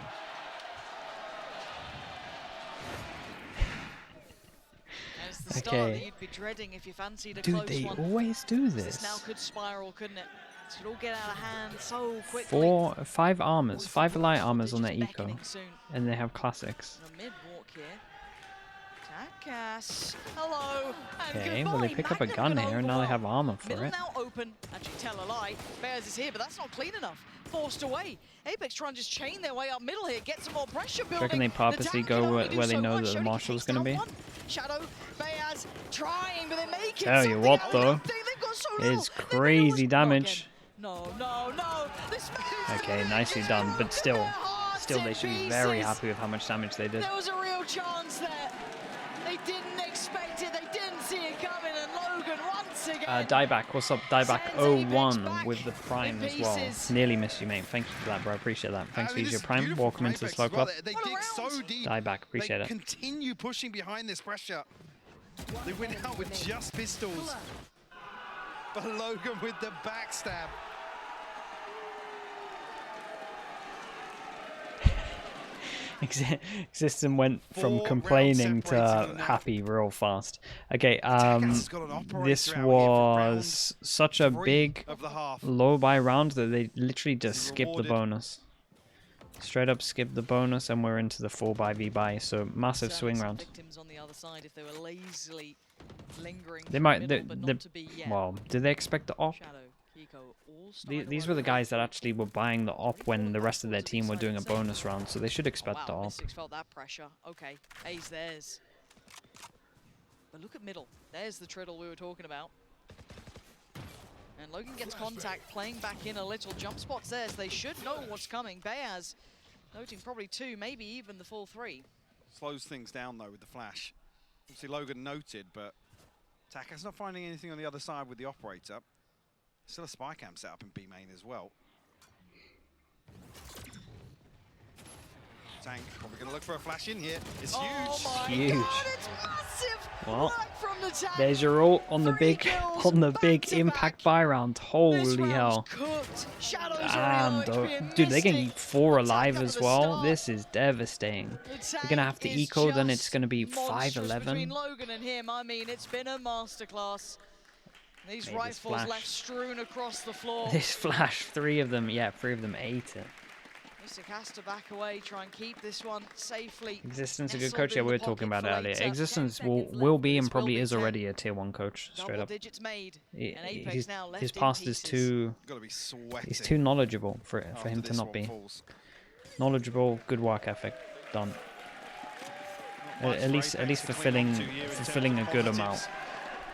There's the start that you'd be dreading if you fancied a close one. Dude, they always do this. This now could spiral, couldn't it? This could all get out of hand so quickly. 5 armors, 5 light armors on their eco, and they have classics. A mid walk here. Takas, hello. Okay, well they pick up a gun here, and now they have armor for Middle it. now open. Actually, tell a lie. Bears is here, but that's not clean enough. Forced away. Apeks trying to just chain their way up middle here, get some more pressure building. Reckon they purposely go where they know that the marshal's going to be? Shadow, Bears trying, but they make it. Tell you what though, it's crazy damage. No. Okay, nicely done, but still they should be very happy with how much damage they did. There was a real chance there. They didn't expect it, they didn't see it coming, and Logan once again. Dieback, what's up? Dieback 01 with the Prime as well. Nearly missed you, mate. Thank you for that, bro. Appreciate that. Thanks for using your Prime. Welcome into the Slow Club. They dig so deep. Dieback, appreciate it. Continue pushing behind this pressure. They went out with just pistols. But Logan with the backstab. Existence went from complaining to happy real fast. Okay, this was such a big low buy round that they literally just skipped the bonus. Straight up skipped the bonus, and we're into the 4 buy V buy, so massive swing round. They might, well, did they expect the op? These were the guys that actually were buying the op when the rest of their team were doing a bonus round, so they should expect the op. Felt that pressure. Okay, A's theirs. But look at middle. There's the triddle we were talking about. And Logan gets contact, playing back in a little. Jump spots there, so they should know what's coming. Beaz noting probably 2, maybe even the full 3. Slows things down though with the flash. Obviously Logan noted, but Taka's not finding anything on the other side with the operator. Still a spy cam set up in B main as well. Tank probably going to look for a flash in here. It's huge. God, it's massive. Well, right from the tank. There's your ult on the big impact buy round. Holy hell! Damn, dude, they're gonna eat 4 alive as well. This is devastating. They're gonna have to eco, then it's gonna be 5-11. Between Logan and him, I mean, it's been a masterclass. These rifles left strewn across the floor. This flash, 3 of them, yeah, 3 of them ate it. Mr. has to back away, try and keep this one safely. Existence a good coach, yeah, we were talking about it earlier. Existence will be and probably is already a tier 1 coach, straight up. His past is too, he's too knowledgeable for him to not be. Knowledgeable, good work ethic, done. At least fulfilling a good amount.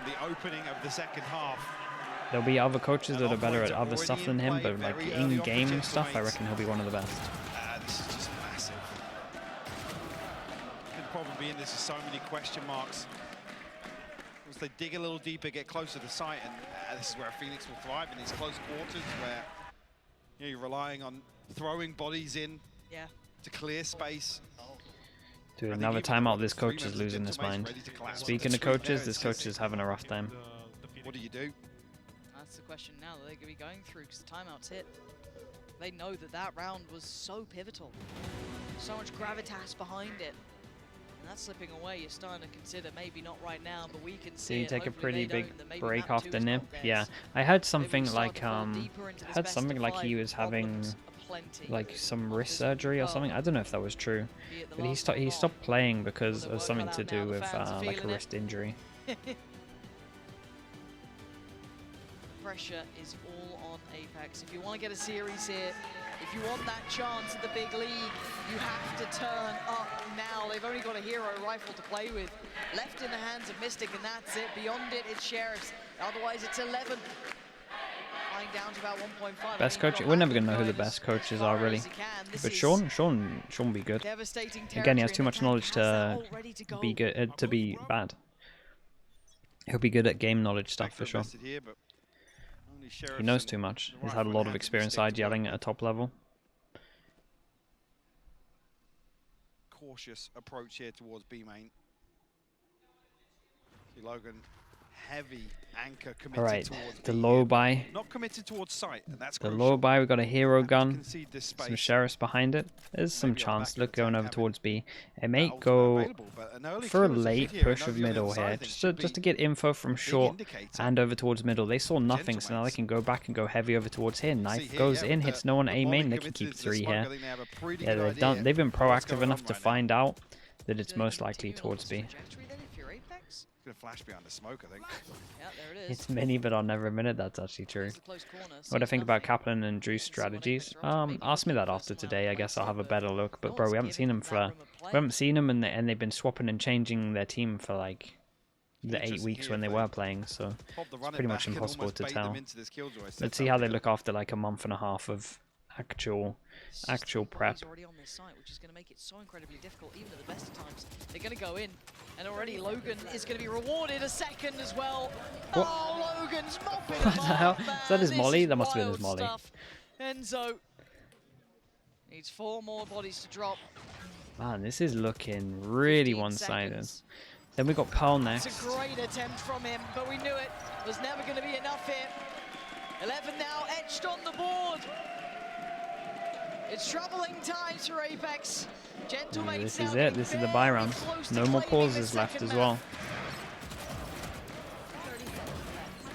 The opening of the second half. There'll be other coaches that are better at other stuff than him, but like in-game stuff, I reckon he'll be one of the best. This is just massive. Could probably be in this with so many question marks. As they dig a little deeper, get closer to sight, and this is where Phoenix will thrive in these close quarters, where you're relying on throwing bodies in to clear space. Dude, another timeout. This coach is losing his mind. Speaking of coaches, this coach is having a rough time. What do you do? That's the question now that they're going to be going through because the timeout's hit. They know that that round was so pivotal. So much gravitas behind it. And that's slipping away. You're starting to consider maybe not right now, but we can see Did he it. take a Hopefully pretty they big don't, then maybe break map off 2 the is nip? not theirs. Yeah, I heard Maybe something we start like to fall deeper into this heard best something of like he 5. was having Problems aplenty. like some Obviously, wrist surgery or something. I don't know if that was true, be it the but he last one he or stopped playing because Well, of they're something working to out now, do the with fans are like a feeling it. wrist injury. Pressure is all on Apeks. If you want to get a series here, if you want that chance at the big league, you have to turn up now. They've only got a hero rifle to play with. Left in the hands of Mystic, and that's it. Beyond it, it's Sheriffs. Otherwise, it's 11. Flying down to about 1.5. Best coach? We're never gonna know who the best coaches are really. But Sean will be good. Again, he has too much knowledge to be good to be bad. He'll be good at game knowledge stuff for sure. He knows too much. He's had a lot of experience side yelling at a top level. Cautious approach here towards B main. See Logan, heavy anchor committed Alright, towards the B low here. buy. Not committed towards sight, and that's The crucial. low buy, we got a hero Have to gun. concede this Some space. sheriffs behind it. There's some Maybe our chance. back Look, attack going over having towards B. It that may ultimate go available, but an early for a kill is late hit here, push and of over the middle other side, I here, think, just should to be get info from a big short indicator. and over towards middle. They saw nothing, so now they Gentlemates. can go back and go heavy over towards here. Knife See here, goes yeah, in, with hits the- no one the A Molly main. They can committed keep to the 3 smoke, here. I think they have a pretty Yeah, good they've idea been of what's proactive going enough on to right now. find out that it's They're most gonna likely continue along towards this B. trajectory then if you're Apeks. Gonna flash behind the smoke, I think. Yeah, there it is. It's many, but on never a minute. That's actually true. It's a close corner, so What I it's think about nothing. Kaplan and Drew's strategies? Ask me that after today. I guess I'll have a better look. But bro, we haven't seen them and they've been swapping and changing their team for like the 8 weeks when they were playing. So Pop the it's running pretty much back and impossible almost to bait them tell. into this killjoy Let's setup see how they here. look after like a month and a half of actual prep. Already on this site, which is going to make it so incredibly difficult, even at the best of times. They're going to go in, and already Logan is going to be rewarded a second as well. What? Oh, Logan's mopping What the hell? man. Is that his This molly? is That must have been his wild molly. stuff. Enzo needs 4 more bodies to drop. Man, this is looking really 15 one-sided. seconds. Then we got Pearl It's next. a great attempt from him, but we knew it was never going to be enough here. 11 now etched on the board. It's troubling times for Apeks. Gentlemates This now is getting it. This is the buy very round. close to No more claiming pauses the left second as well. map. 30 seconds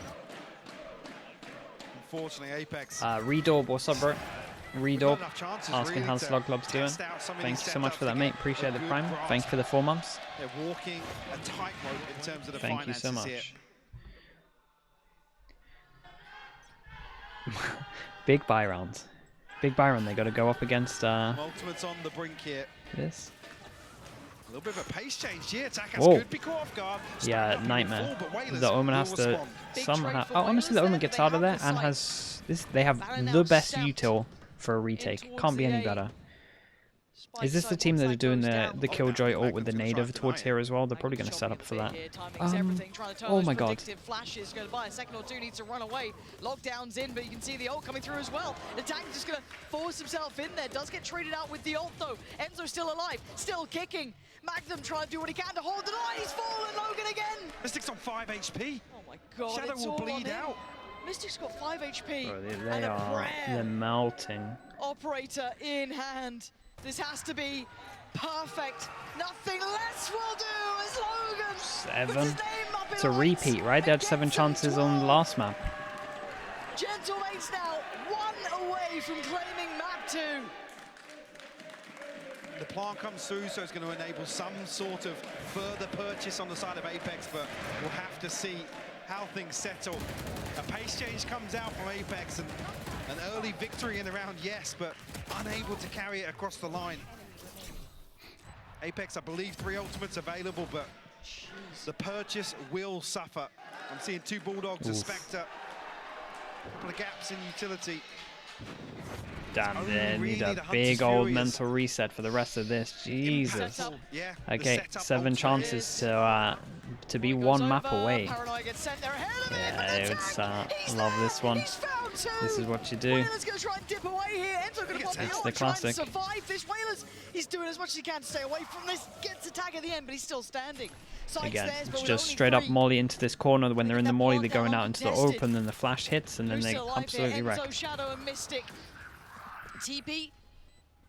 left. Unfortunately, Apeks Redorb, what's up, bro? Redorb, enough chances asking really how to Slug Club's doing. test out some of Thank these you so much setups for that, to mate. get Appreciate a the good prime. grasp. Thank you for the 4 months. They're walking a tightrope in terms of the Thank you so finances here. much. Big buy round. Big buy round. They got to go up against Ultimate's on the brink here. this. A little bit of a pace change here. Takas Whoa. could be caught off guard. Yeah, Starting up nightmare. even full, but Wailers The Omen will has to respond. Big somehow. trade for Oh, honestly, the Wailers Omen there, gets they out of there have the and site. has this. They have Baron the now best sapped util for a retake. towards Can't be the any A. better. Spike Is this the side, team one that are side doing goes the down. Killjoy ult with the Magnum's nade gonna over try towards to deny here as well? They're probably Magnum's going to set chopping up a for bit that. here. Timing's everything, trying to turn Oh those my god. predictive flashes. Going to buy a second or two, needs to run away. Lockdown's in, but you can see the ult coming through as well. The tank just going to force himself in there. Does get traded out with the ult though. Enzo's still alive, still kicking. Magnum trying to do what he can to hold the line. He's fallen, Logan again. Mystic's on 5 HP. Oh my god, Shadow it's will all on bleed him. out. Mystic's got 5 HP. Bro, and they a are. They're prayer melting. operator in hand. This has to be perfect. Nothing less will do as Logan puts 7. his name up in It's a lights repeat, right? They had and 7 gets them chances on the 12. last map. Gentlemates now 1 away from claiming map 2. The plant comes through, so it's going to enable some sort of further purchase on the side of Apeks, but we'll have to see how things settle. A pace change comes out from Apeks, and an early victory in the round, yes, but unable to carry it across the line. Apeks, I believe 3 ultimates available, but the purchase will suffer. I'm seeing 2 Bulldogs, a Oof. Spectre, a couple of gaps in utility. Damn, Only they really need a the Hunter's big old Fury is mental reset for the rest of this. Jesus. Impactful. Yeah, the Okay, setup 7 ultimate chances to be Goes 1 map over, away. Paranoia gets sent there ahead of him, Yeah, but the it's tank, he's love there, this one. He's found down two. This is what you do. Whalers going to try and dip away here. Enzo going to pop That's the the ult, trying to classic. survive this. Whalers, he's doing as much as he can to stay away from this. Gets the tag at the end, but he's still standing. Again, it's just straight up molly into this corner. When they're in the molly, they're going out into the open, and the flash hits, and then they absolutely wreck. Enzo, Shadow, and Mystic. TP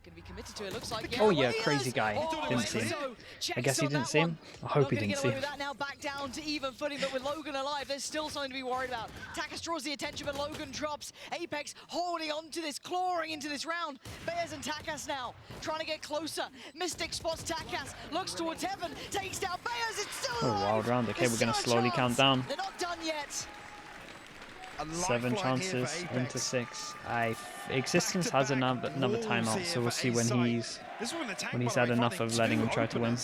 going to be committed to it, looks like. Oh yeah, crazy guy. Didn't see him. I guess he didn't see him. I hope he didn't see him. That now back down to even footing, but with Logan alive, there's still something to be worried about. Takas draws the attention, but Logan drops. Apeks holding on to this, clawing into this round. Bears and Takas now trying to get closer. Mystic spots Takas, looks towards heaven, takes down Bears. It's still alive. Wild round. Okay, we're going to slowly count down. They're not done yet. 7 chances into 6. Existence has another timeout, so we'll see when he's had enough of letting him try to win.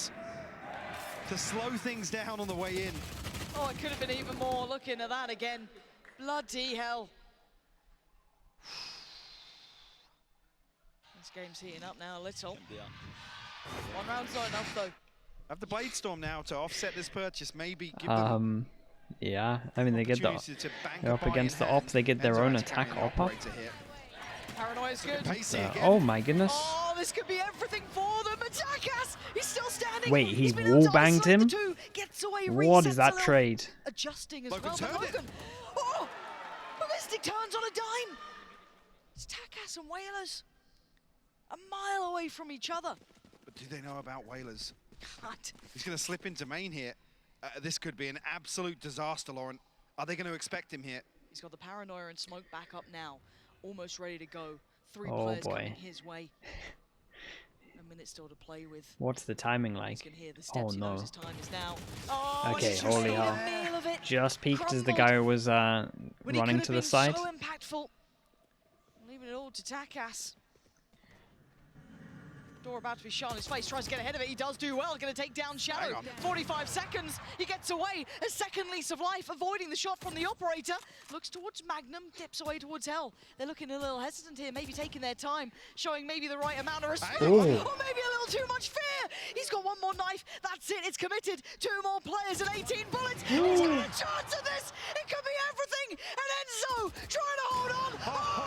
To slow things down on the way in. Oh, it could have been even more. Looking at that again. Bloody hell. This game's heating up now a little. One round's not enough though. Have the Blade Storm now to offset this purchase. Maybe give them yeah, I mean, they're up against the op. They get their own attack op up. Paranoia's good. Oh my goodness. Oh, this could be everything for them. Takas, he's still standing. Wait, he wall-banged him? What is that trade? Adjusting as well. Logan. Oh, Mystic turns on a dime. It's Takas and Whalers a mile away from each other. But do they know about Whalers? God. He's going to slip into main here. This could be an absolute disaster, Lauren. Are they going to expect him here? He's got the Paranoia and Smoke back up now. Almost ready to go. 3 players coming his way. A minute still to play with. What's the timing like? Oh no. His time is now. Oh, okay, holy hell. Just peeked as the guy was running to the side. So impactful. Leaving it all to Takas. Door about to be shot on his face, tries to get ahead of it. He does do well, going to take down Shadow. 45 seconds, he gets away. A second lease of life, avoiding the shot from the operator. Looks towards Magnum, dips away towards Hell. They're looking a little hesitant here, maybe taking their time, showing maybe the right amount of respect, or maybe a little too much fear. He's got one more knife, that's it, it's committed. 2 more players and 18 bullets. He's got a chance of this. It could be everything. And Enzo trying to hold on.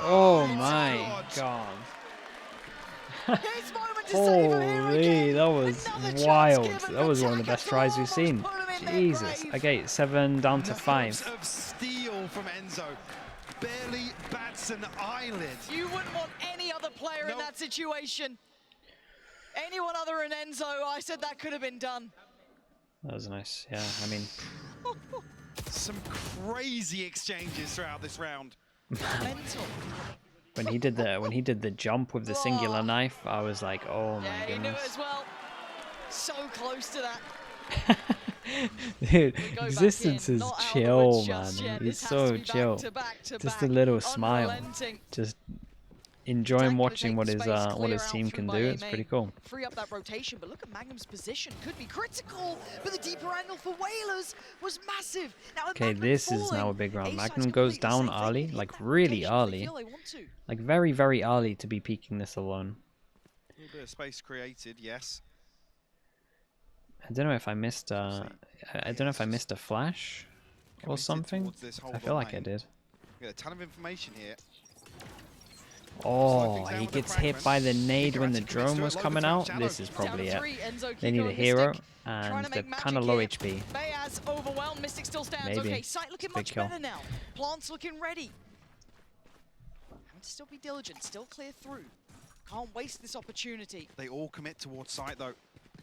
Oh my god. Holy, that was wild. That was one of the best tries we've seen. Jesus. Okay, 7 down to 5. Of steel from Enzo. Barely bats an eyelid. You wouldn't want any other player in that situation. Anyone other than Enzo, I said that could have been done. That was nice. Yeah, I mean, some crazy exchanges throughout this round. Mental. When he did the jump with the singular knife, I was like, oh my goodness. He knew it as well. So close to that. Dude, Existence is chill, man. He's so chill. Just a little smile. Just enjoying watching what his team can do. It's pretty cool. Free up that rotation, but look at Magnum's position. Could be critical, but the deeper angle for Whalers was massive. Okay, this is now a big round. Magnum goes down early, like really early. Like very, very early to be peeking this alone. A little bit of space created, yes. I don't know if I missed I don't know if I missed a flash or something. I feel like I did. We got a ton of information here. Oh, he gets hit by the nade when the drone was coming out. This is probably it. They need a hero, and they're kind of low HP. Maybe. Okay, Sight looking much kill. better now. Plants looking ready. Having to still be diligent, still clear through. Can't waste this opportunity. They all commit towards Sight though.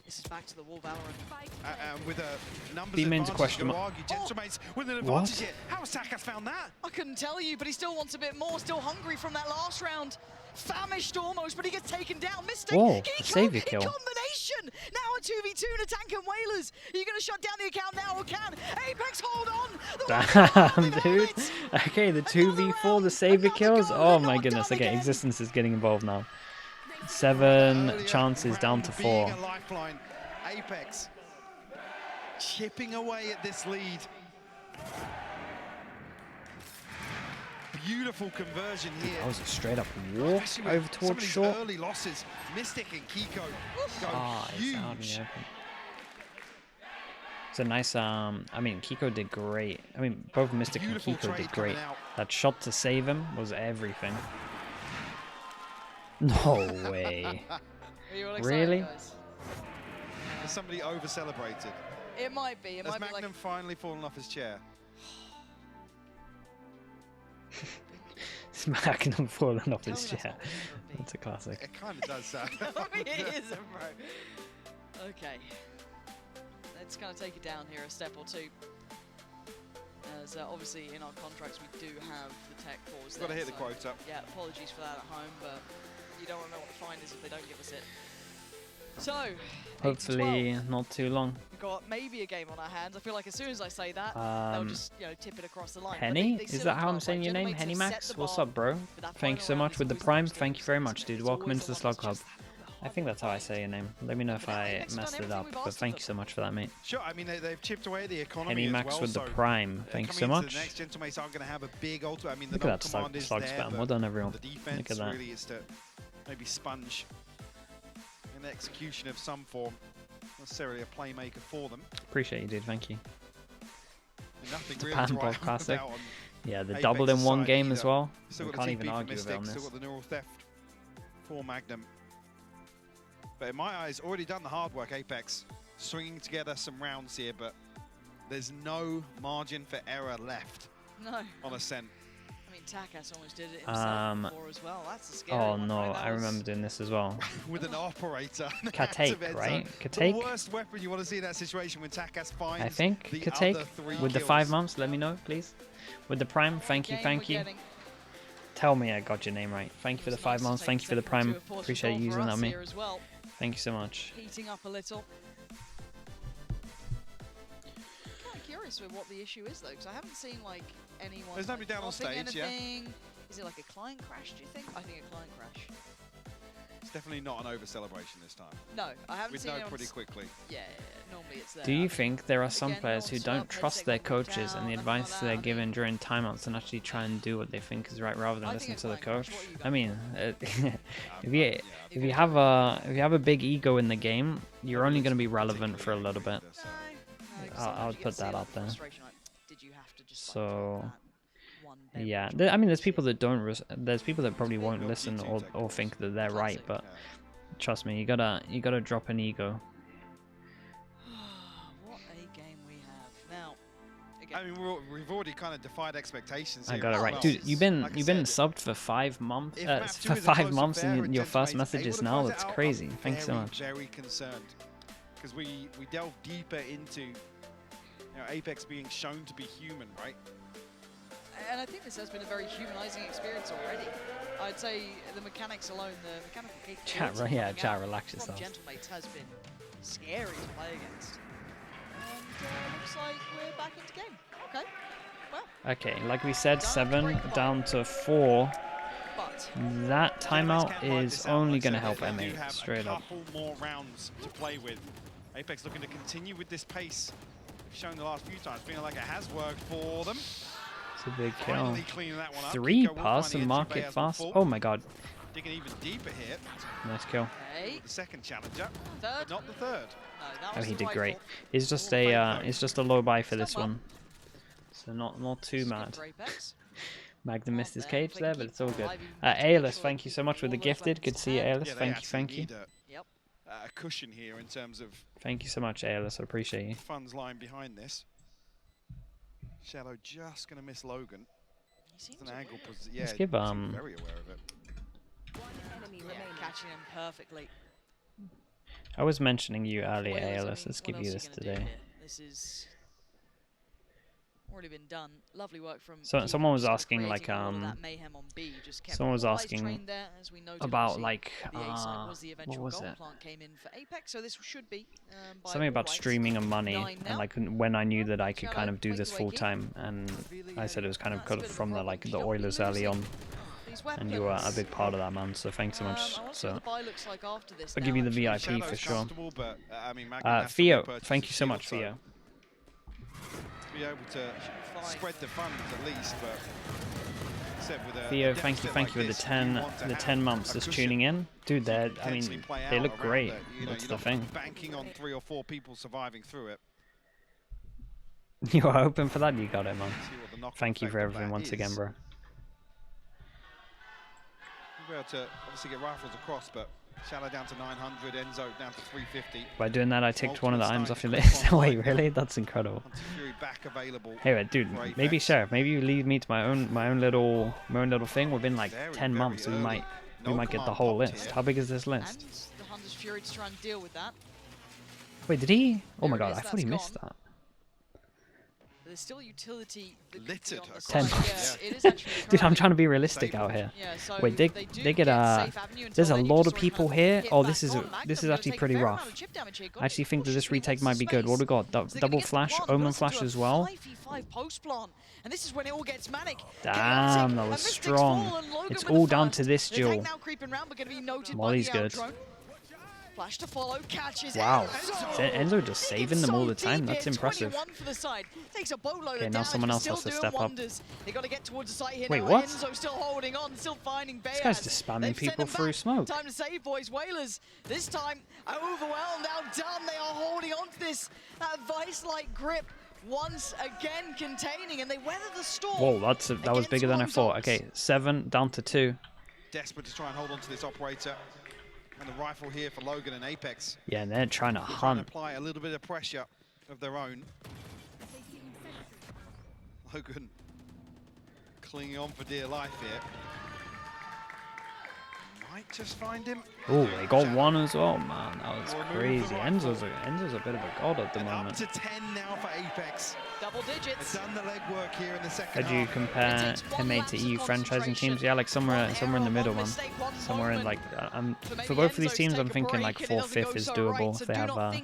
This is back to the wall, Valorant. With a numbers B-main's advantage, question argue, Gentlemates with an advantage here. How has Takas found that? I couldn't tell you, but he still wants a bit more. Still hungry from that last round. Famished almost, but he gets taken down. Mystic, savior kill. Combination. Now a 2v2 to Tank and Whalers. Are you going to shut down the account now or can? Apeks, hold on. Damn, dude. Okay, the 2v4, the savior kills. Oh my goodness. Okay, Existence is getting involved now. 7 chances down to 4. Apeks chipping away at this lead. Beautiful conversion here. That was a straight up walk over towards short. Early losses. Mystic and Kiko go it's out in huge. the open. It's a nice, I mean, Kiko did great. I mean, both Mystic and Kiko did great. That shot to save him was everything. No way. Really? Has somebody over-celebrated? It might be. It Has might be Magnum like... finally fallen off his chair? It's Magnum falling off his chair. That's a classic. It kind of does sound. It is, bro. Okay. Let's kind of take it down here a step or two. As obviously in our contracts we do have the tech pause. Got to hit the quota. Yeah, apologies for that at home, but you don't want to know what the fine is if they don't give us it. So, hopefully not too long. We've got maybe a game on our hands. I feel like as soon as I say that, they'll just tip it across the line. Henny? Is that how I'm saying your name? Henny Max? What's up, bro? Thank you so much with the Prime. Thank you very much, dude. Welcome into the Slug Club. I think that's how I say your name. Let me know if I messed it up, but thank you so much for that, mate. Sure, I mean, they've chipped away the economy Henny Max well, with the Prime. Thank you so much. The next Gentlemates are going to have a big ultimate. I mean, the Look at that slug spam. Well done, everyone. The defense Look at that. really is to maybe sponge an execution of some form. Not necessarily a playmaker for them. Appreciate you, dude. Thank you. And nothing The really Pan to write Classic. about on Yeah, the Apeks' double in one side game either. as well. Still I got can't the even TP for argue with it on Mystics, this. Still got the neural theft for Magnum. But in my eyes, already done the hard work, Apeks. Swinging together some rounds here, but there's no margin for error left on Ascent. I mean, Takas almost did it himself before as well. That's a scary Oh one, no, right? I remember doing this as well. With an operator. Katake, right? The Katake? worst weapon you want to see in that situation when Takas finds I think the Katake other 3 with the kills. 5 months. Let me know, please. With the Prime, thank you, thank you. Tell me I got your name right. Thank you for the 5 months. Thank you for the Prime. Appreciate you using that, mate. Thank you so much. Heating up a little. Kind of curious with what the issue is though, because I haven't seen like anyone. There's nobody down on stage, anything. Is it like a client crash? Do you think? I think a client crash. It's definitely not an over celebration this time. No, I haven't seen We'd know anyone pretty quickly. Yeah, normally it's there. Do you think there are some Again, players who not don't up, trust head their second one coaches down, and the nothing like advice that? they're I mean, given during timeouts and actually try and do what they think is right rather than I listen think to the a client coach? crash, what you got? I mean, if you have a big ego in the game, you're only going to be relevant for a little bit. I would put that out there. So, yeah, I mean, there's people that don't. There's people that probably won't listen or think that they're right, but trust me, you gotta drop an ego. What a game we have now. I mean, we've already kind of defied expectations. I here got it as right, well. dude. You've been Like I subbed for 5 months. If map 2 For is a 5 closer months, affair and your first Gentlemates message is able to now. close it That's out, crazy. I'm Thanks so much. Very concerned because we delve deeper into Apeks being shown to be human, right? And I think this has been a very humanizing experience already. I'd say the mechanics alone, the mechanical capability Chat, relax from yourself. Gentlemates has been scary to play against. And looks like we're back into game. Okay, well. Okay, like we said, 7 down to 4. But That timeout is only going to help EMEA, straight up. A couple more rounds to play with. Apeks looking to continue with this pace. They've shown the last few times, feeling like it has worked for them. It's a big kill. Finally cleaning that one up. 3 Kiko will pass find and the mark entry it bay as fast. before. Oh my god. Digging even deeper here. Nice kill. okay, The second challenger, third. but not the third. No, that Oh, was he the did rifle. great. It's just a low buy for this one. So not too mad. Skip for Apeks. Magnum missed his cage there, but it's all good. Aeolus, thank you so much for the gifted. Good to see you, Aeolus. Yeah, they Thank you, actually thank you. need Yep. a cushion here in terms of Thank you so much, Aeolus. I appreciate you. funds lying behind this. Shadow just going to miss Logan. He seems It's an angle. aware. Yeah, Let's give, he seems very aware of it. Yeah, catching him perfectly. I was mentioning you earlier, Wales, I mean, Aeolus. Let's what give else you are this gonna do today. here? This is already been done. Lovely work from. So Keith, someone was just asking, creating like, all of that mayhem on B, just kept someone was all eyes asking trained there, as we noted, about obviously, like the A side was the what eventual was goal. it? Plant came in for Apeks, so this should be by Something all about rights, streaming and money, 9 and now. like when I knew that I could Shadow, kind of do make this your way, full Keith. time, and I said it was kind of That's a bit of a from the problem. the You don't be Oilers early on, These and you were a weapons. big part of that, man. So thanks so much. I want to see what So the buy looks like after this I'll now, give you the actually. VIP Shadow's for sure. comfortable, but, I mean, Magnum has to Theo, repurchase thank the you so shield, much, Theo. To be able to spread the funds at least, but said with a Theo, deficit thank you like for this, the you want to 10 have months a just cushion tuning in, dude. They're, I potentially mean, play they out look around great. it. You know, That's you're the not thing. banking on 3 or 4 people surviving through it. You were hoping for that? You got it, man. See what the knock-on Thank you for effect of everything that once is. again, bro. We'll be able to obviously get rifles across, but Shallow down to 900, Enzo down to 350. By doing that, I ticked one of the items off your list. Wait, really? That's incredible. Fury back available. Hey, wait, dude, maybe Sheriff, maybe you lead me to my own little thing. Within like 10 months, we might get the whole list. How big is this list? And the Hunter's Fury to try and deal with that. Wait, did he? Oh my There it god, is, I thought he that's missed gone. that. There's still utility that Littered could be on the across. 10 side. months. Yeah, it is actually Dude, I'm currently- trying to be realistic out here. Yeah, so Wait, do they get safe avenue there's a until then. lot You of just people sort of here. hit Oh, back this is on. this Magnum is gonna actually take a pretty fair rough. amount of chip damage here. Got I actually think that this cautiously retake wants might be good. What do we got? So they're gonna Double get the flash, plant, omen burst into flash a as well. 5v5 post plant. And this is when it all gets manic. Damn, Chaotic, that and was Mystics strong. fall, and Logan It's with the all down first. to this The tank duel. now creeping round, but gonna be noted Molly's by the good. outdrone. Flash to follow, catches Wow, Enzo. Enzo just saving them all the time. Deep That's here, impressive. 21 for the side. Takes a boatload Okay, of now damage, someone but else still has to doing step up. wonders. They got to get towards the site here Wait, now. what? Enzo still holding on, still finding Bears. This guy's just spamming They've sent people them through back. smoke. Time to save, boys. Whalers this time overwhelmed, outdone. They are holding on to this vice-like grip. Once again containing, and they weather the storm. Whoa, that was bigger than I thought. Okay, 7 down to 2. Desperate to try and hold on to this operator. And the rifle here for Logan and Apeks. Yeah, and they're trying to Trying to hunt. apply a little bit of pressure of their own. Logan clinging on for dear life here. Might just find him. Oh, they got one as well, man. That was crazy. Enzo's a bit of a god at the And moment. up to 10 now for Apeks. Double digits. They've done the legwork here in the second How do you half. compare EMEA to EU franchising teams? Yeah, like somewhere in the middle, man. Somewhere in like for both of these teams, I'm thinking like 4th, 5th is doable if they have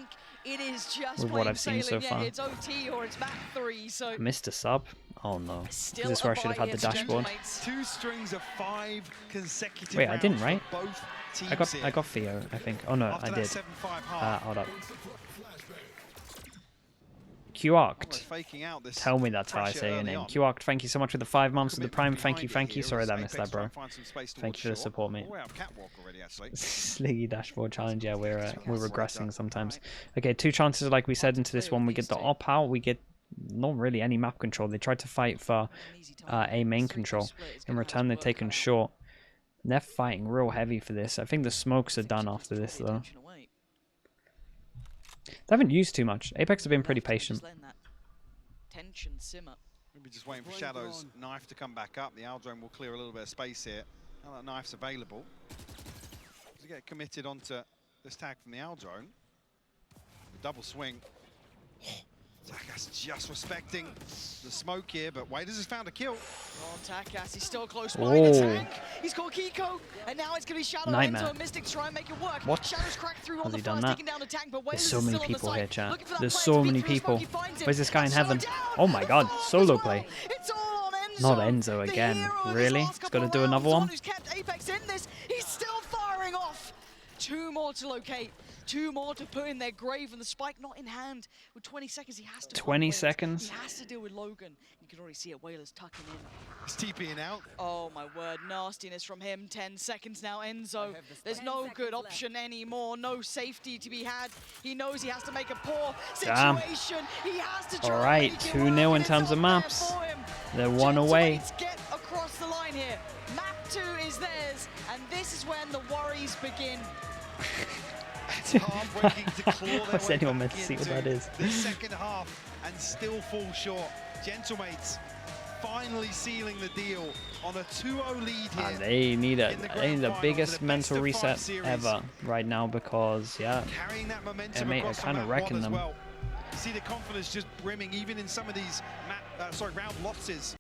it is just with what I've seen so yeah, far. it's OT or it's map 3, so missed a sub. Oh no, is still this where I should have had the dashboard? Two strings of 5 consecutive Wait, I didn't, rounds right? for both teams I got here. Theo, I think. Oh no, After I that did. 7-5 half. Hold up. Almost Qarked. faking out this Tell me that's how I pressure say your early name. on. Qarked, thank you so much for the 5 months of the Prime. Thank you, Behind thank it you. here Sorry as that I missed that, Apeks try bro. and find some space Thank you towards for the shore. support, mate. We're out of catwalk already, actually. Sliggy dashboard challenge. Yeah, we're regressing sometimes. Okay, 2 chances like we said into this one. We get the op out. We get not really any map control. They tried to fight for a main control. In return, they've taken short. They're fighting real heavy for this. I think the smokes are done after this though. They haven't used too much. Apeks have been pretty patient. Tension simmer. Maybe just waiting for Shadow's knife to come back up. The Aldrome will clear a little bit of space here. Now that knife's available. To get committed onto this tag from the Aldrome. The double swing. Takas just respecting the smoke here, but Waders has found a kill. Oh, Takas, he's still close by the Oh. tank. He's called Kiko, and now it's going to be Shadow Nightmare. Enzo and Mystic to try and make it work. What? Shadow's cracked through on Has the he done first, that? taking down the tank, but There's Waders so is many still on the people side. here, chat. Looking for that There's play so to beat many through. people. Smokey finds him. Where's this guy in Shadow heaven? down. Oh my god, Farm solo as play. well. It's all on Enzo. Not Enzo The again. hero of these Really? last He's couple got to do rounds, another the one? Who's kept Apeks in this. He's still firing off. 2 more to locate. 2 more to put in their grave, and the spike not in hand. With 20 seconds, he has to. 20 find Whalers. seconds? He has to deal with Logan. You can already see it. Whalers tucking in. He's TPing out. Oh my word, nastiness from him. 10 seconds now, Enzo. There's no good option anymore. No safety to be had. He knows he has to make a poor Damn. situation. He has to try All and right, make it 2-0 work, in and it's terms of up there maps. for him. They're 1 away. Gentlemen, get across the line here. Map 2 is theirs, and this is when the worries begin. It's heartbreaking to claw their Has way anyone back meant to see what into that is? the second half and still fall short. Gentlemates finally sealing the deal on a 2-0 lead here. And they need in the grand the final biggest for the mental best of 5 reset series. ever right now because yeah, Carrying that momentum EMEA across are kinda the map wrecking one as them. well. You see the confidence just brimming even in some of these round losses.